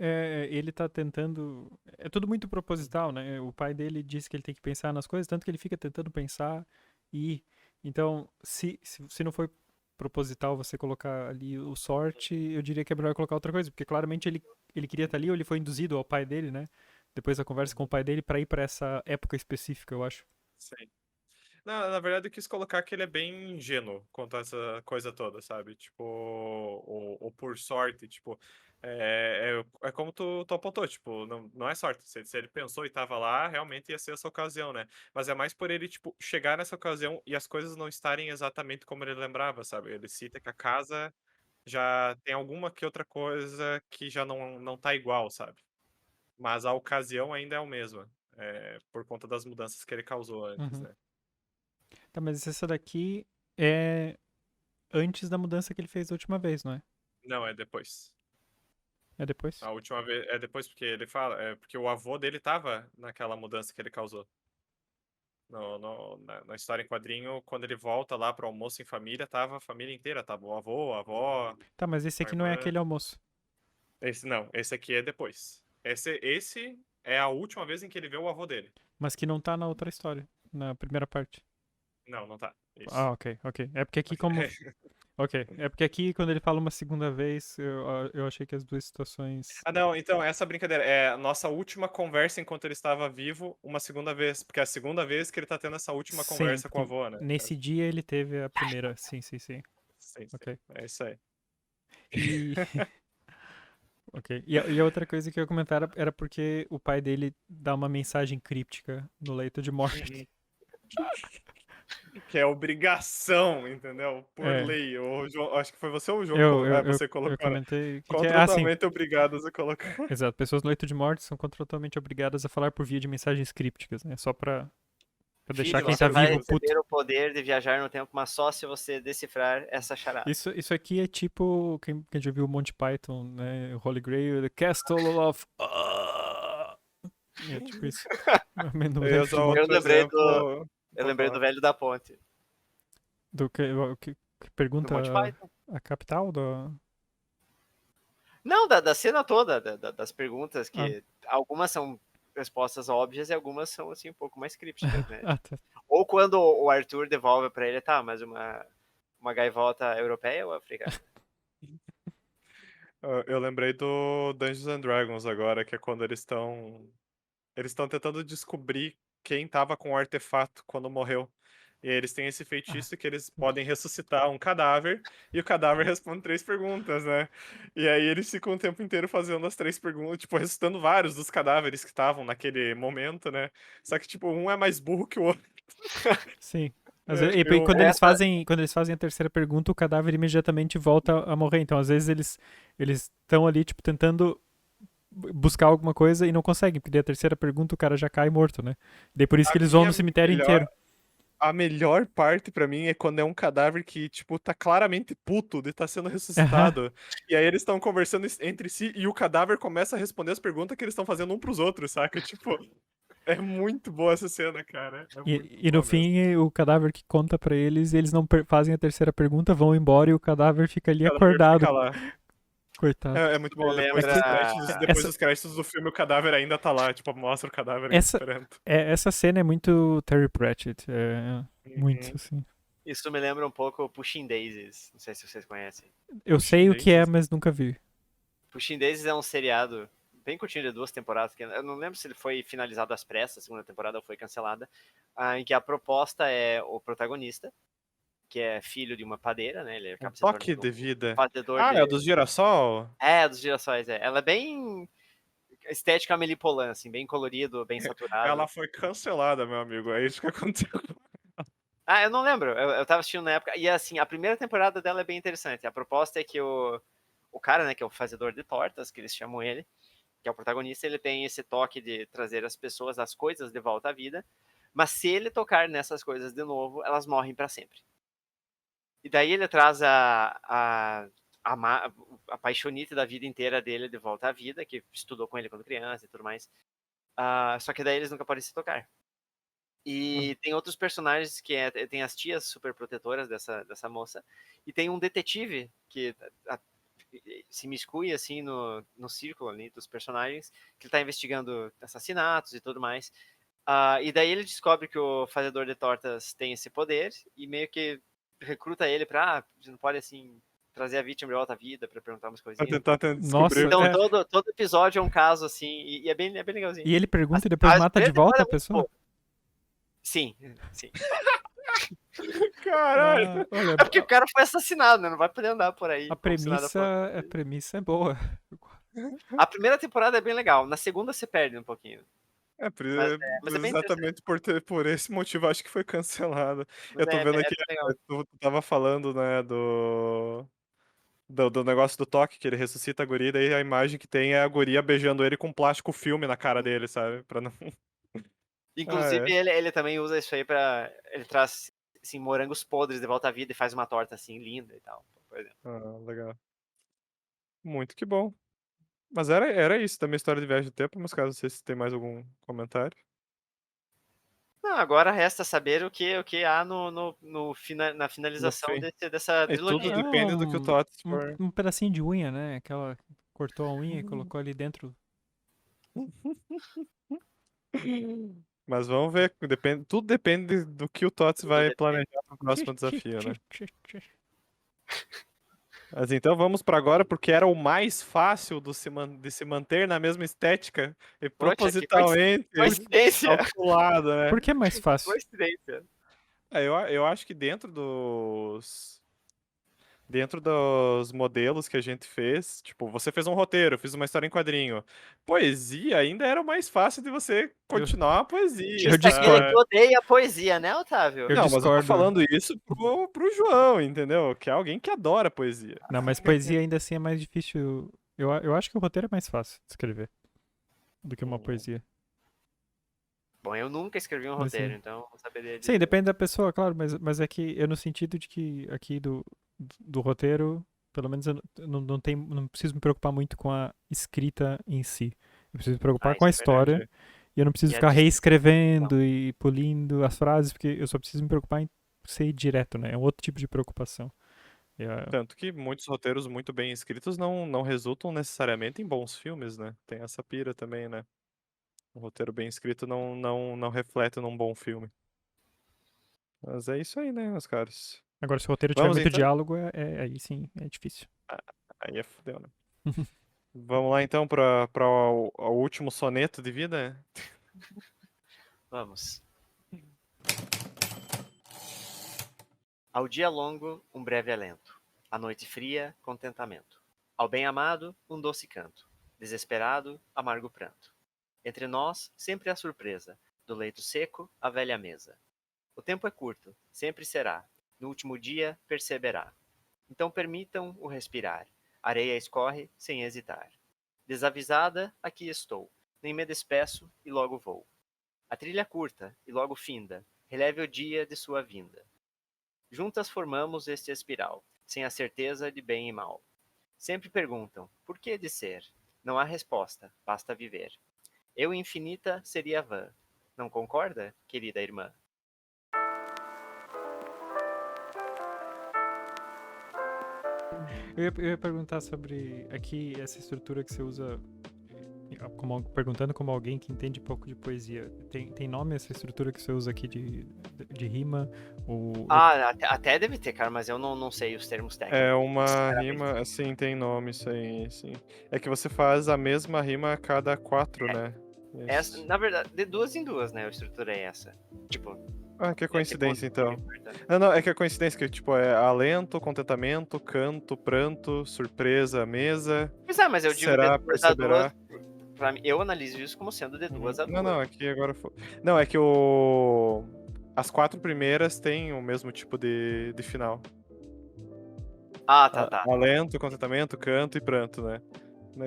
ele tá tentando. É tudo muito proposital, né? O pai dele disse que ele tem que pensar nas coisas, tanto que ele fica tentando pensar e. Então, se não foi proposital você colocar ali o sorte, eu diria que é melhor colocar outra coisa, porque claramente ele queria estar ali ou ele foi induzido ao pai dele, né? Depois da conversa com o pai dele pra ir pra essa época específica, eu acho. Sim. Não, na verdade, eu quis colocar que ele é bem ingênuo quanto a essa coisa toda, sabe? Tipo, o por sorte, tipo, é como tu apontou, tipo, não é sorte. Se ele pensou e tava lá, realmente ia ser essa ocasião, né? Mas é mais por ele, tipo, chegar nessa ocasião e as coisas não estarem exatamente como ele lembrava, sabe? Ele cita que a casa já tem alguma que outra coisa que já não tá igual, sabe? Mas a ocasião ainda é a mesma, por conta das mudanças que ele causou antes, Uhum. né? Tá, mas essa daqui é antes da mudança que ele fez da última vez, não é? Não, é depois. É depois? A última vez é depois porque ele fala, porque o avô dele tava naquela mudança que ele causou. Na história em quadrinho, quando ele volta lá pro almoço em família, tava a família inteira, tava o avô, a avó, Tá, mas esse a aqui não é irmã. aquele almoço. Esse não, esse aqui é depois. Esse é a última vez em que ele vê o avô dele. Mas que não tá na outra história, na primeira parte. Não tá. Ah, Isso. ok, ok. É porque aqui como. Ok. É porque aqui, quando ele fala uma segunda vez, eu achei que as duas situações. Ah, não, então, essa brincadeira é a nossa última conversa enquanto ele estava vivo, uma segunda vez, porque é a segunda vez que ele tá tendo essa última Sim, conversa com a porque avó, né? nesse dia ele teve a primeira. Sim, sim, sim. Sim, sim. Ok. É isso aí. E. Ok. E a outra coisa que eu ia comentar era porque o pai dele dá uma mensagem críptica no leito de morte. Que é obrigação, entendeu? Por É. lei. O João, acho que foi você ou o João? Eu, eu, eu, Você eu colocou, né? comentei que é assim. Contratualmente obrigados a colocar. Exato. Pessoas no leito de morte são contratualmente obrigadas a falar por via de mensagens crípticas, né? Só pra deixar Filho, quem lá tá Você vai vivo pergunta. puto. receber o poder de viajar no tempo, mas só se você decifrar essa charada. Isso aqui é tipo. Quem já viu o Monty Python, né? O Holy Grail, The Castle of. É tipo isso. No Eu ia leito de usar morte. Eu outro lembrei do, exemplo. eu Pode lembrei do falar. velho da ponte, Do que do pergunta Monty Python. a capital do. Não, da cena toda, das perguntas, Ah, que algumas são respostas óbvias e algumas são assim um pouco mais crípticas, né? ah, tá. Ou quando o Arthur devolve pra ele, tá, mas uma gaivota europeia ou africana? Eu lembrei do Dungeons and Dragons agora, que é quando eles estão. Eles estão tentando descobrir quem tava com o artefato quando morreu. E aí eles têm esse Ah, feitiço que eles podem ressuscitar um cadáver e o cadáver responde 3 perguntas, né? E aí eles ficam o tempo inteiro fazendo as 3 perguntas, tipo, ressuscitando vários dos cadáveres que estavam naquele momento, né? Só que, tipo, um é mais burro que o outro. sim. E Eu, Essa, quando eles fazem a terceira pergunta, o cadáver imediatamente volta a morrer. Então, às vezes, eles estão ali, tipo, tentando buscar alguma coisa e não conseguem, porque daí a terceira pergunta o cara já cai morto, né? Daí por isso a que eles vão no minha cemitério melhor, inteiro. a melhor parte pra mim é quando é um cadáver que, tipo, tá claramente puto de estar sendo Aham. ressuscitado. E aí eles estão conversando entre si e o cadáver começa a responder as perguntas que eles estão fazendo um pros outros, saca? Tipo, é muito boa essa cena, cara. É muito E no boa mesmo. fim, o cadáver que conta pra eles, eles não fazem a terceira pergunta, vão embora e o cadáver fica ali O cadáver acordado. fica lá. Coitado. É muito bom. Me Depois, lembra- dos créditos do filme, o cadáver ainda tá lá. Tipo, mostra o cadáver Essa- esperando. Essa cena é muito Terry Pratchett. Muito, Uhum. assim. Isso me lembra um pouco Pushing Daisies. Não sei se vocês conhecem. Eu Pushing sei o que é, Daisies? mas nunca vi. Pushing Daisies é um seriado bem curtinho de 2 temporadas. Que eu não lembro se ele foi finalizado às pressas, a segunda temporada ou foi cancelada. Em que a proposta é o protagonista, que é filho de uma padeira, né? Ele Um acaba se toque tornando de um vida. fazedor Ah, de... é o dos girassol? dos girassóis, é. Ela é bem estética Amélie Poulain, assim, bem colorido, bem saturado. Ela foi cancelada, meu amigo. É isso que aconteceu. Eu não lembro. Eu tava assistindo na época. E assim, a primeira temporada dela é bem interessante. A proposta é que o cara, né, que é o fazedor de tortas, que eles chamam ele, que é o protagonista, ele tem esse toque de trazer as pessoas, as coisas de volta à vida. Mas se ele tocar nessas coisas de novo, elas morrem para sempre. E daí ele traz a paixonite da vida inteira dele de volta à vida, que estudou com ele quando criança e tudo mais. Só que daí eles nunca podem se tocar. E tem outros personagens que tem as tias super protetoras dessa moça. E tem um detetive que se miscui assim no círculo ali dos personagens, que ele tá investigando assassinatos e tudo mais. E daí ele descobre que o fazedor de tortas tem esse poder e meio que recruta ele pra, você não pode assim trazer a vítima de volta à vida pra perguntar umas Pra coisinhas. tentar Nossa, descobrir. Então é. todo episódio é um caso assim, e é bem legalzinho. E ele pergunta e A- depois a mata de primeira volta a temporada é muito pessoa? boa. Sim. Caralho! Olha, É porque o cara foi assassinado, né? Não vai poder andar por aí a como se nada fosse. premissa é boa. A primeira temporada é bem legal, na segunda você perde um pouquinho. Mas é bem interessante. Exatamente por esse motivo, acho que foi cancelado. Mas Eu tô vendo é aqui, bem legal. tu tava falando, né, do negócio do toque, que ele ressuscita a guria, daí a imagem que tem é a guria beijando ele com plástico filme na cara dele, sabe? Pra não... Ah, Inclusive, é. ele também usa isso aí pra. Ele traz assim, morangos podres de volta à vida e faz uma torta assim linda e tal. Por exemplo. Ah, legal. Muito que bom. Mas era isso da minha história de viagem do tempo, meus caros. Não sei se tem mais algum comentário. Não, agora resta saber o que há na No finalização fim. dessa E tudo trilogia. depende do que o Tots um, for. um pedacinho de unha, né? Aquela cortou a unha e colocou ali dentro. Mas vamos ver. Tudo depende do que o Tots Tudo vai depende. planejar pro próximo desafio, né? Mas então vamos para agora, porque era o mais fácil de se manter na mesma estética e Poxa, que propositalmente coincidência! calculado, né? Por que é mais fácil? Coincidência. Eu acho que dentro dos modelos que a gente fez, tipo, você fez um roteiro, eu fiz uma história em quadrinho. Poesia ainda era o mais fácil de você continuar a poesia, Eu Isso aquele discordo. que odeia a poesia, né, Otávio? Eu Não, mas eu tô discordo. falando isso pro João, entendeu? Que é alguém que adora poesia. Não, mas poesia ainda assim é mais difícil. Eu acho que o roteiro é mais fácil de escrever do que uma poesia. Bom, eu nunca escrevi um Mas roteiro, sim. então não saberia dizer. Sim, depende da pessoa, claro, mas é que eu no sentido de que aqui do roteiro, pelo menos eu não preciso me preocupar muito com a escrita em si. Eu preciso me preocupar com a Isso é verdade. história e eu não preciso E a ficar descrição. reescrevendo e polindo as frases, porque eu só preciso me preocupar em ser ir direto, né? É um outro tipo de preocupação. Tanto que muitos roteiros muito bem escritos não resultam necessariamente em bons filmes, né? Tem essa pira também, né? Um roteiro bem escrito não reflete num bom filme. Mas é isso aí, né, meus caros? Agora, se o roteiro tiver Vamos muito então? diálogo, aí sim, é difícil. Aí é fudeu, né? Vamos lá então para o último soneto de vida? Vamos. Ao dia longo, um breve alento. À noite fria, contentamento. Ao bem-amado, um doce canto. Desesperado, amargo pranto. Entre nós, sempre há surpresa. Do leito seco, à velha mesa. O tempo é curto, sempre será. No último dia, perceberá. Então permitam o respirar. Areia escorre, sem hesitar. Desavisada, aqui estou. Nem me despeço e logo vou. A trilha curta e logo finda. Releve o dia de sua vinda. Juntas formamos este espiral, sem a certeza de bem e mal. Sempre perguntam, por que de ser? Não há resposta, basta viver. Eu infinita seria vã. Não concorda, querida irmã? Eu ia perguntar sobre aqui essa estrutura que você usa, perguntando como alguém que entende pouco de poesia. Tem nome essa estrutura que você usa aqui de rima? Até deve ter, cara, mas eu não sei os termos técnicos. É uma sinceramente. rima, assim, tem nome isso aí, sim. É que você faz a mesma rima a cada 4, né? Isso. Na verdade, de 2 em 2, né? A estrutura é essa. Tipo, Ah, que deve ter coincidência, então. conta. Não, é que a coincidência que, tipo, é alento, contentamento, canto, pranto, surpresa, mesa, Pois é, mas eu digo de será, 2 a 2. perceberá. Pra mim, eu analiso isso como sendo de 2 a 2. Não, aqui agora foi. Não, é que as 4 primeiras têm o mesmo tipo de final. Tá. Alento, contentamento, canto e pranto, né?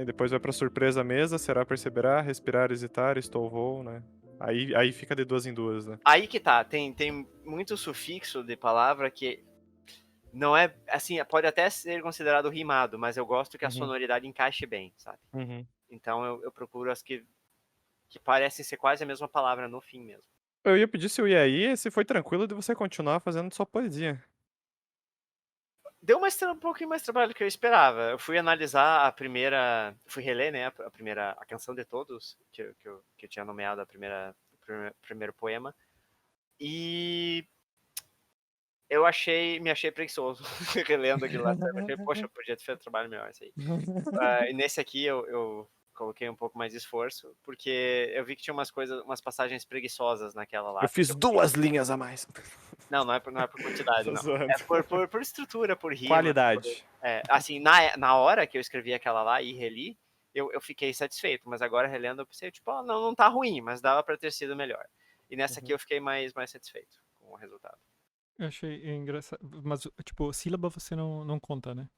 E depois vai pra surpresa, mesa, será, perceberá, respirar, hesitar, estou, vou, né? Aí fica de 2 em 2, né? Aí que tá, tem muito sufixo de palavra que não é, assim, pode até ser considerado rimado, mas eu gosto que a sonoridade encaixe bem, sabe? Então eu procuro as que parecem ser quase a mesma palavra no fim mesmo. Eu ia pedir se eu ia aí, se foi tranquilo de você continuar fazendo sua poesia. Deu um pouquinho mais trabalho do que eu esperava. Eu fui analisar fui reler, né, a Canção de Todos, que eu tinha nomeado o primeiro poema, e eu me achei preguiçoso relendo aquilo lá. Eu achei, poxa, eu podia ter feito um trabalho melhor isso aí. E nesse aqui eu coloquei um pouco mais de esforço, porque eu vi que tinha umas passagens preguiçosas naquela lá. Eu fiz 2 linhas a mais. Não é por quantidade, Tô não. zoando. É por estrutura, por rima. Qualidade. Assim, na hora que eu escrevi aquela lá e reli, eu fiquei satisfeito, mas agora relendo eu pensei, tipo, não tá ruim, mas dava pra ter sido melhor. E nessa aqui eu fiquei mais satisfeito com o resultado. Eu achei engraçado. Mas, tipo, sílaba você não conta, né?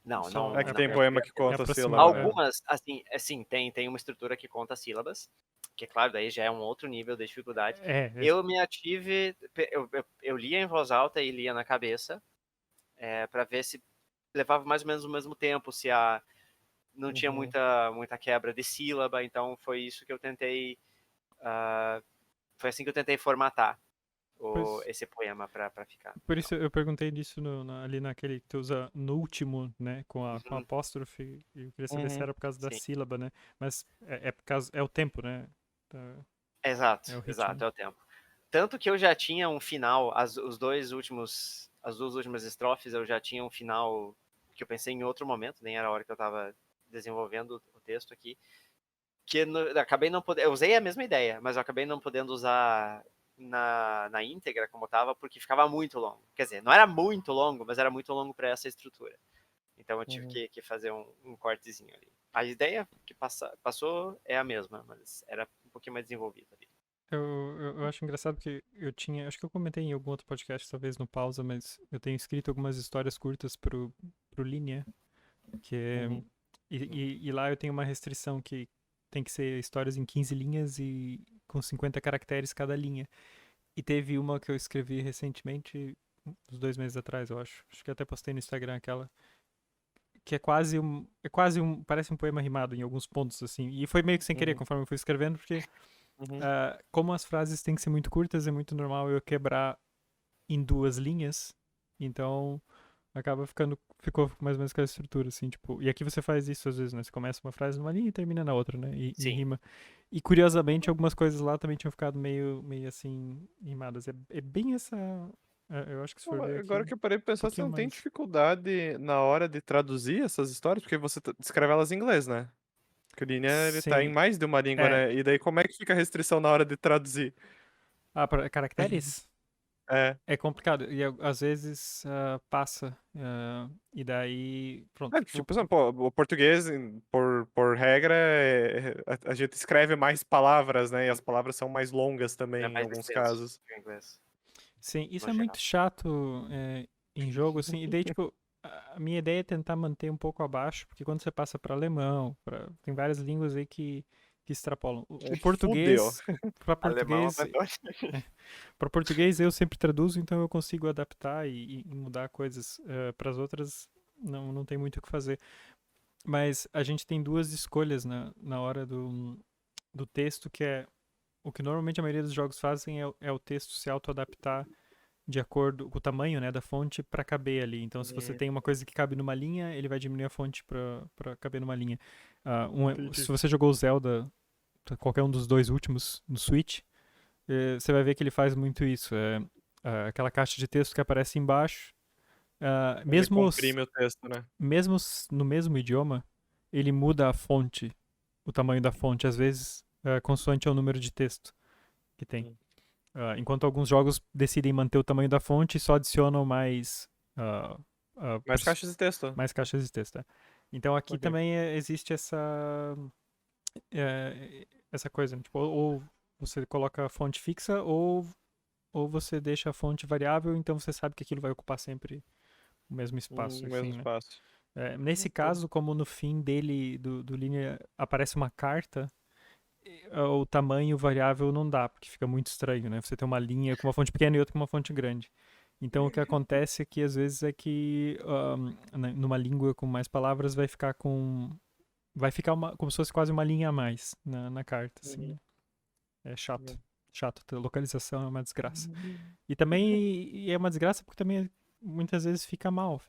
Não. É que tem poema que conta sílaba. Algumas, assim, tem uma estrutura que conta sílabas, que claro, daí já é um outro nível de dificuldade. Eu me ative, eu lia em voz alta e lia na cabeça, para ver se levava mais ou menos o mesmo tempo, se não tinha muita quebra de sílaba, então foi isso que eu tentei, foi assim que eu tentei formatar esse poema para ficar. Por isso eu perguntei disso ali naquele que tu usa no último, né, com apóstrofe, e eu queria saber se era por causa da sílaba, né, mas por causa, é o tempo, né. Exato, é o ritmo. Exato, é o tempo. Tanto que eu já tinha um final, as duas últimas estrofes eu já tinha um final que eu pensei em outro momento, nem era a hora que eu estava desenvolvendo o texto aqui, que acabei não podendo, eu usei a mesma ideia, mas eu acabei não podendo usar na íntegra como estava, porque ficava muito longo. Quer dizer, não era muito longo, mas era muito longo para essa estrutura. Então eu tive que fazer um cortezinho ali. A ideia que passou é a mesma, mas era um pouquinho mais desenvolvida ali. Eu acho engraçado porque acho que eu comentei em algum outro podcast, talvez no pausa, mas eu tenho escrito algumas histórias curtas pro Linea, e lá eu tenho uma restrição que tem que ser histórias em 15 linhas e com 50 caracteres cada linha. E teve uma que eu escrevi recentemente, uns 2 meses atrás, eu acho. Acho que até postei no Instagram aquela. Que parece um poema rimado em alguns pontos, assim. E foi meio que sem querer, conforme eu fui escrevendo, porque como as frases têm que ser muito curtas, é muito normal eu quebrar em 2 linhas. Então, ficou mais ou menos aquela estrutura, assim, tipo. E aqui você faz isso às vezes, né? Você começa uma frase numa linha e termina na outra, né? E rima. E curiosamente, algumas coisas lá também tinham ficado meio assim, rimadas. É bem essa. Eu acho que se for ver aqui, agora que eu parei pra pensar, você não tem mais. dificuldade na hora de traduzir essas histórias? Porque você escreve elas em inglês, né? Porque o Linea, ele tá em Sim. mais de uma língua, né? E daí como é que fica a restrição na hora de traduzir? Para caracteres? É complicado. E às vezes passa. E daí. Pronto. Tipo, por exemplo, o português, por regra, a gente escreve mais palavras, né? E as palavras são mais longas também, É em mais alguns extenso casos. que o inglês. Sim, isso no é geral. muito chato em jogo, assim. E daí, tipo, a minha ideia é tentar manter um pouco abaixo, porque quando você passa para alemão, tem várias línguas aí que extrapolam. O português, para Alemão, português, para português eu sempre traduzo, então eu consigo adaptar e mudar coisas. Para as outras, não tem muito o que fazer. Mas a gente tem duas escolhas na hora do texto, que é o que normalmente a maioria dos jogos fazem é o texto se auto-adaptar de acordo com o tamanho, né, da fonte para caber ali. Então, se você tem uma coisa que cabe numa linha, ele vai diminuir a fonte para caber numa linha. Se você jogou o Zelda, qualquer um dos dois últimos no Switch, você vai ver que ele faz muito isso. Aquela caixa de texto que aparece embaixo, Ele mesmo comprime o texto, né? no mesmo idioma, ele muda a fonte, o tamanho da fonte, às vezes consoante ao número de texto que tem. Enquanto alguns jogos decidem manter o tamanho da fonte e só adicionam mais Mais caixas de texto. mais caixas de texto. Então aqui Ok. também existe essa coisa, né? Tipo, ou você coloca a fonte fixa ou você deixa a fonte variável, então você sabe que aquilo vai ocupar sempre o mesmo espaço. O mesmo né? espaço. Nesse caso, como no fim dele, do linha, aparece uma carta, o tamanho variável não dá, porque fica muito estranho, né? Você tem uma linha com uma fonte pequena e outra com uma fonte grande. Então o que acontece aqui às vezes é que numa língua com mais palavras vai ficar como se fosse quase uma linha a mais na carta, assim, né? É chato. Chato, a localização é uma desgraça. E também é uma desgraça porque também muitas vezes fica mal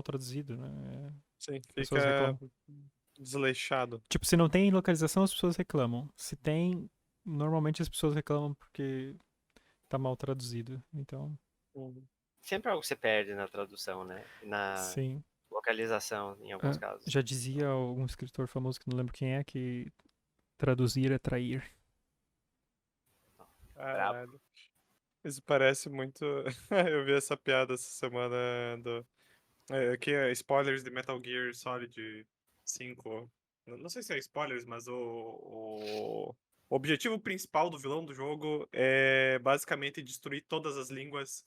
traduzido, né? Sim, As pessoas reclamam. desleixado. Tipo, se não tem localização, as pessoas reclamam. Se tem, normalmente as pessoas reclamam porque tá mal traduzido. Então, Sempre algo se perde na tradução, né? Na sim. localização, em alguns casos. Já dizia algum escritor famoso que não lembro quem é, que traduzir é trair. Caralho. Isso parece muito. Eu vi essa piada essa semana que é spoilers de Metal Gear Solid 5. Não sei se é spoilers, mas o objetivo principal do vilão do jogo é basicamente destruir todas as línguas,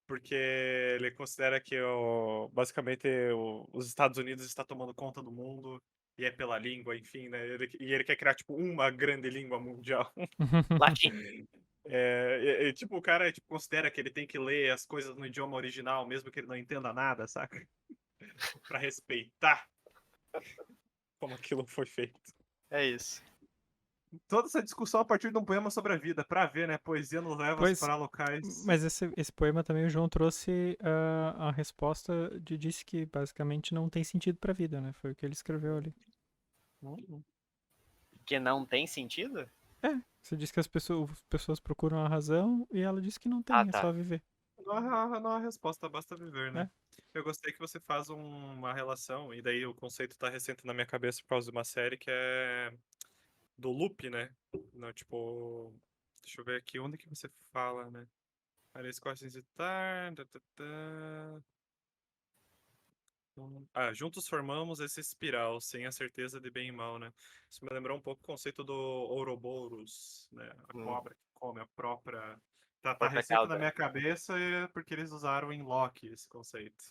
porque ele considera que basicamente os Estados Unidos está tomando conta do mundo e é pela língua, enfim, né? Ele quer criar tipo uma grande língua mundial. Latim. Tipo, o cara considera que ele tem que ler as coisas no idioma original, mesmo que ele não entenda nada, saca? Pra respeitar como aquilo foi feito. É isso. Toda essa discussão a partir de um poema sobre a vida, pra ver, né? Poesia nos leva para locais. Mas esse poema também o João trouxe a resposta disse que basicamente não tem sentido pra vida, né? Foi o que ele escreveu ali. Que não tem sentido? Você disse que as pessoas procuram a razão e ela disse que não tem, é tá. só viver. Não há resposta, basta viver, né? É. Eu gostei que você faz uma relação, e daí o conceito tá recente na minha cabeça por causa de uma série que é do loop, né? Não, tipo, deixa eu ver aqui, onde que você fala, né? Alice Costa hesitar. Juntos formamos esse espiral, sem a certeza de bem e mal, né? Isso me lembrou um pouco o conceito do Ouroboros, né? A cobra que come a própria. Tá recente na minha cabeça porque eles usaram em Loki esse conceito.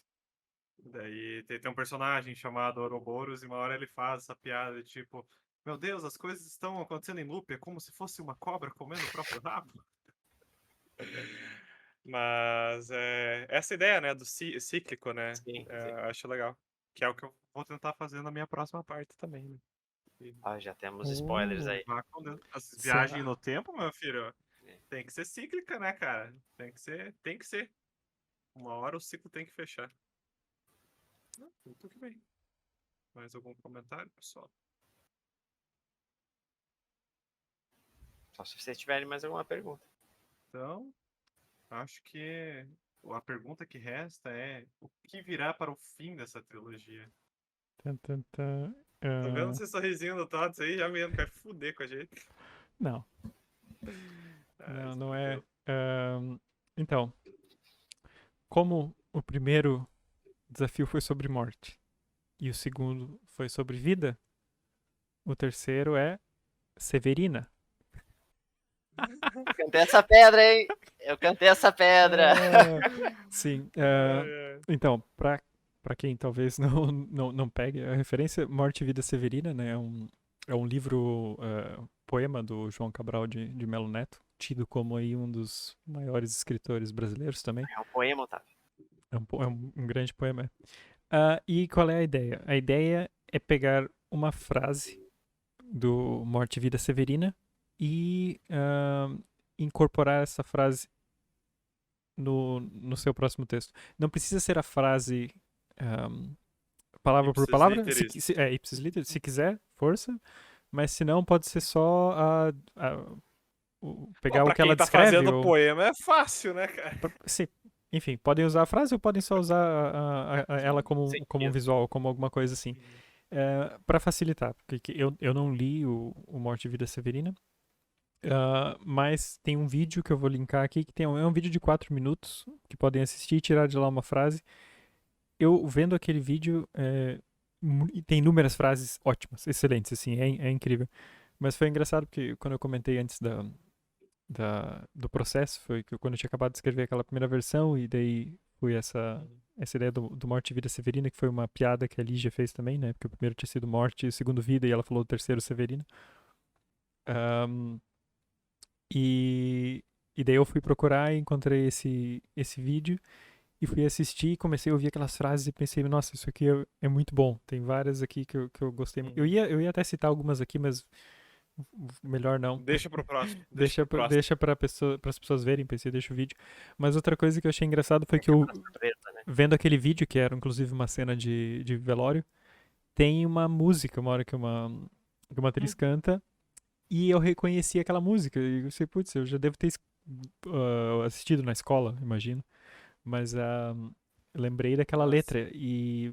Daí tem um personagem chamado Ouroboros e uma hora ele faz essa piada de tipo: meu Deus, as coisas estão acontecendo em loop, é como se fosse uma cobra comendo o próprio rabo. Mas essa ideia, né, do cíclico, né? Sim. Acho legal. Que é o que eu vou tentar fazer na minha próxima parte também, né? Já temos spoilers aí. As viagens no tempo, meu filho, tem que ser cíclica, né, cara? Tem que ser. Uma hora o ciclo tem que fechar. Muito que bem. Mais algum comentário, pessoal? Só se vocês tiverem mais alguma pergunta. Então, acho que a pergunta que resta é: o que virá para o fim dessa trilogia? Tô vendo esse sorrisinho do Tots aí, já mesmo, quer fuder com a gente. Não. Não é. Então, como o primeiro desafio foi sobre morte e o segundo foi sobre vida, o terceiro é Severina. Eu cantei essa pedra, hein? Eu cantei essa pedra. Sim. Então, pra quem talvez não pegue a referência, Morte e Vida Severina, né? É um livro, poema do João Cabral de Melo Neto, tido como aí um dos maiores escritores brasileiros também. É um poema, Otávio. É um grande poema. E qual é a ideia? A ideia é pegar uma frase do Morte e Vida Severina e incorporar essa frase no seu próximo texto. Não precisa ser a frase palavra por Ipsis palavra, literis. ipsis literis, se quiser, força, mas se não, pode ser só pegar o Pra que ela quem tá descreve. fazendo poema é fácil, né, cara? Enfim, podem usar a frase ou podem só usar ela Sim, como um isso. visual, como alguma coisa assim. Para facilitar, porque eu não li o Morte e Vida Severina, mas tem um vídeo que eu vou linkar aqui, que é um vídeo de 4 minutos, que podem assistir e tirar de lá uma frase. Eu vendo aquele vídeo, tem inúmeras frases ótimas, excelentes, assim, é incrível. Mas foi engraçado porque quando eu comentei antes do processo, foi que quando eu tinha acabado de escrever aquela primeira versão, e daí foi essa ideia do Morte e Vida Severina, que foi uma piada que a Lígia fez também, né? Porque o primeiro tinha sido Morte e o segundo Vida, e ela falou o terceiro Severino. E, e daí eu fui procurar e encontrei esse vídeo e fui assistir, comecei a ouvir aquelas frases e pensei, nossa, isso aqui é muito bom. Tem várias aqui que eu gostei. Eu ia até citar algumas aqui, mas melhor não. Deixa pro próximo. Deixa para as pessoas verem, pensei, deixa o vídeo. Mas outra coisa que eu achei engraçado foi que eu, Surpresa, né? vendo aquele vídeo, que era inclusive uma cena de velório, tem uma música, uma hora que uma atriz canta, e eu reconheci aquela música. E eu sei, putz, eu já devo ter assistido na escola, imagino. Mas lembrei daquela letra e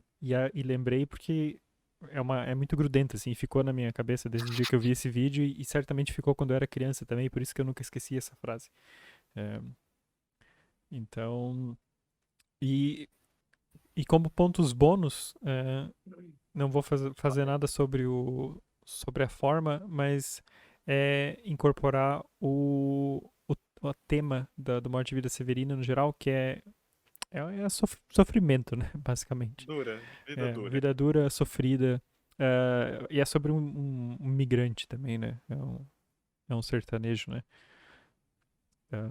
lembrei porque é muito grudenta, assim, ficou na minha cabeça desde o dia que eu vi esse vídeo e certamente ficou quando eu era criança também, por isso que eu nunca esqueci essa frase. É, então, e, e como pontos bônus, não vou fazer nada sobre a forma, mas incorporar o tema do Morte e Vida Severina no geral, que é sofrimento, né? Basicamente. Vida dura. Vida dura, sofrida. E é sobre um migrante também, né? É um sertanejo, né?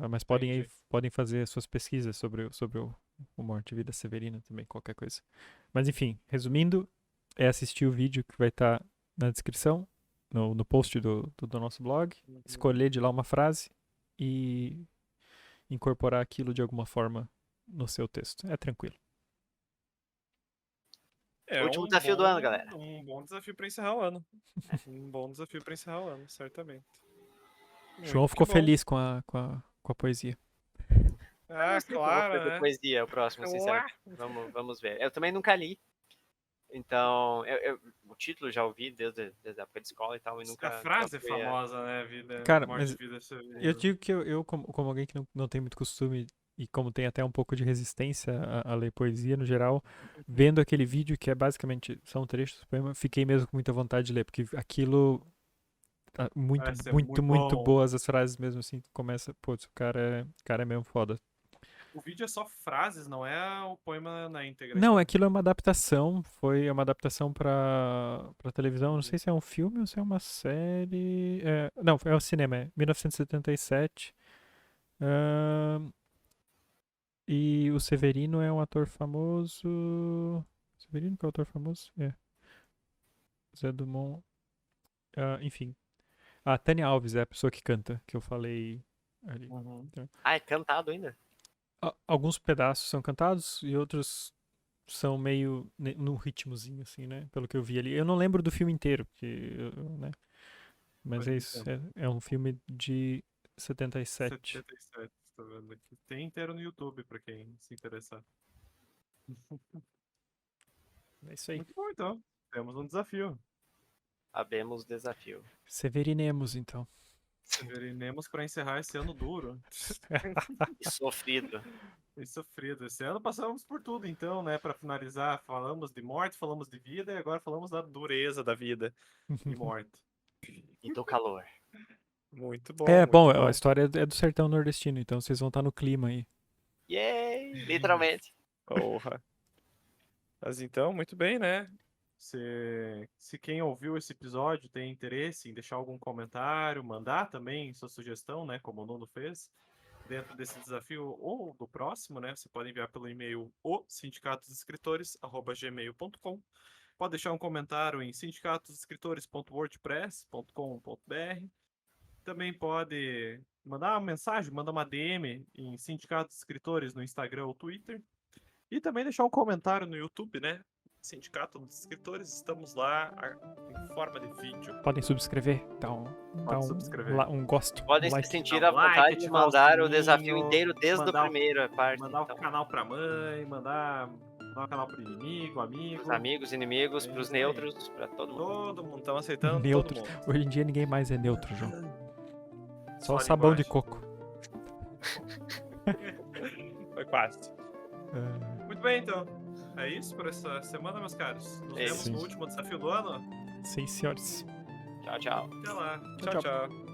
Mas podem fazer suas pesquisas sobre o Morte e Vida Severina também, qualquer coisa. Mas enfim, resumindo, é assistir o vídeo que vai estar na descrição, no post do nosso blog, escolher de lá uma frase e incorporar aquilo de alguma forma no seu texto. É tranquilo. Último desafio do ano, galera. Um bom desafio pra encerrar o ano. Um bom desafio pra encerrar o ano, certamente. João ficou feliz com a poesia. Ah, Não sei se eu vou claro, fazer né? poesia o próximo, sinceramente. Vamos ver. Eu também nunca li. Então, o título já ouvi desde a época de escola e tal, e nunca. A frase é fui a- famosa, né? Vida, Cara, morte mas e vida. eu digo que eu como alguém que não tem muito costume e como tem até um pouco de resistência a ler poesia no geral, vendo aquele vídeo que é basicamente são trechos do poema, fiquei mesmo com muita vontade de ler, porque aquilo muito, Parece ser muito, muito muito bom. boas as frases mesmo assim, começa, putz, o cara é mesmo foda. O vídeo é só frases, não é o poema na íntegra. Não, Então. aquilo é uma adaptação, foi uma adaptação pra televisão, não sei se é um filme ou se é uma série. Não, é o cinema, é 1977. E o Severino é um ator famoso. Severino que é um ator famoso? É. Zé Dumont. Enfim. A Tânia Alves é a pessoa que canta, que eu falei ali. Então, Ah, é cantado ainda? alguns pedaços são cantados e outros são meio no ritmozinho, assim, né? Pelo que eu vi ali. Eu não lembro do filme inteiro, né? Mas é isso. É um filme de 77. 77, tá vendo aqui. Tem inteiro no YouTube pra quem se interessar. É isso aí. Muito bom, então. Temos um desafio. Sabemos desafio. Severinemos, então. Severinemos pra encerrar esse ano duro. E sofrido. E sofrido. Esse ano passamos por tudo, então, né? Pra finalizar, falamos de morte, falamos de vida e agora falamos da dureza da vida e morte. E do calor. Muito bom. É, Muito bom, bom. a história é do sertão nordestino, então vocês vão estar no clima aí. Yay! Literalmente. Porra. Mas então, muito bem, né? Se quem ouviu esse episódio tem interesse em deixar algum comentário, mandar também sua sugestão, né? Como o Nuno fez, dentro desse desafio ou do próximo, né? Você pode enviar pelo e-mail sindicatosescritores@gmail.com. Pode deixar um comentário em sindicatosescritores.wordpress.com.br. Também pode mandar uma mensagem, mandar uma DM em Sindicato de Escritores no Instagram ou Twitter. E também deixar um comentário no YouTube, né? Sindicato dos Escritores, estamos lá em forma de vídeo. Podem subscrever, dá subscrever. um gosto, Podem um se like. sentir Dá à um like, vontade de ativar o mandar o sininho, desafio inteiro desde a mandar o- primeira parte. Mandar Então, o canal pra mãe, mandar o canal pro inimigo, amigo. pros amigos, inimigos, É pros isso aí. neutros, pra todo mundo. Todo mundo, estamos aceitando Neutro. todo mundo. Hoje em dia ninguém mais é neutro, João. Só a sabão de linguagem. coco. Foi quase. É, Muito bem, então. É isso por essa semana, meus caros. Nos É vemos isso. no último desafio do ano. sim, senhores. Tchau, tchau. Até lá. Tchau, Tchau, tchau. tchau.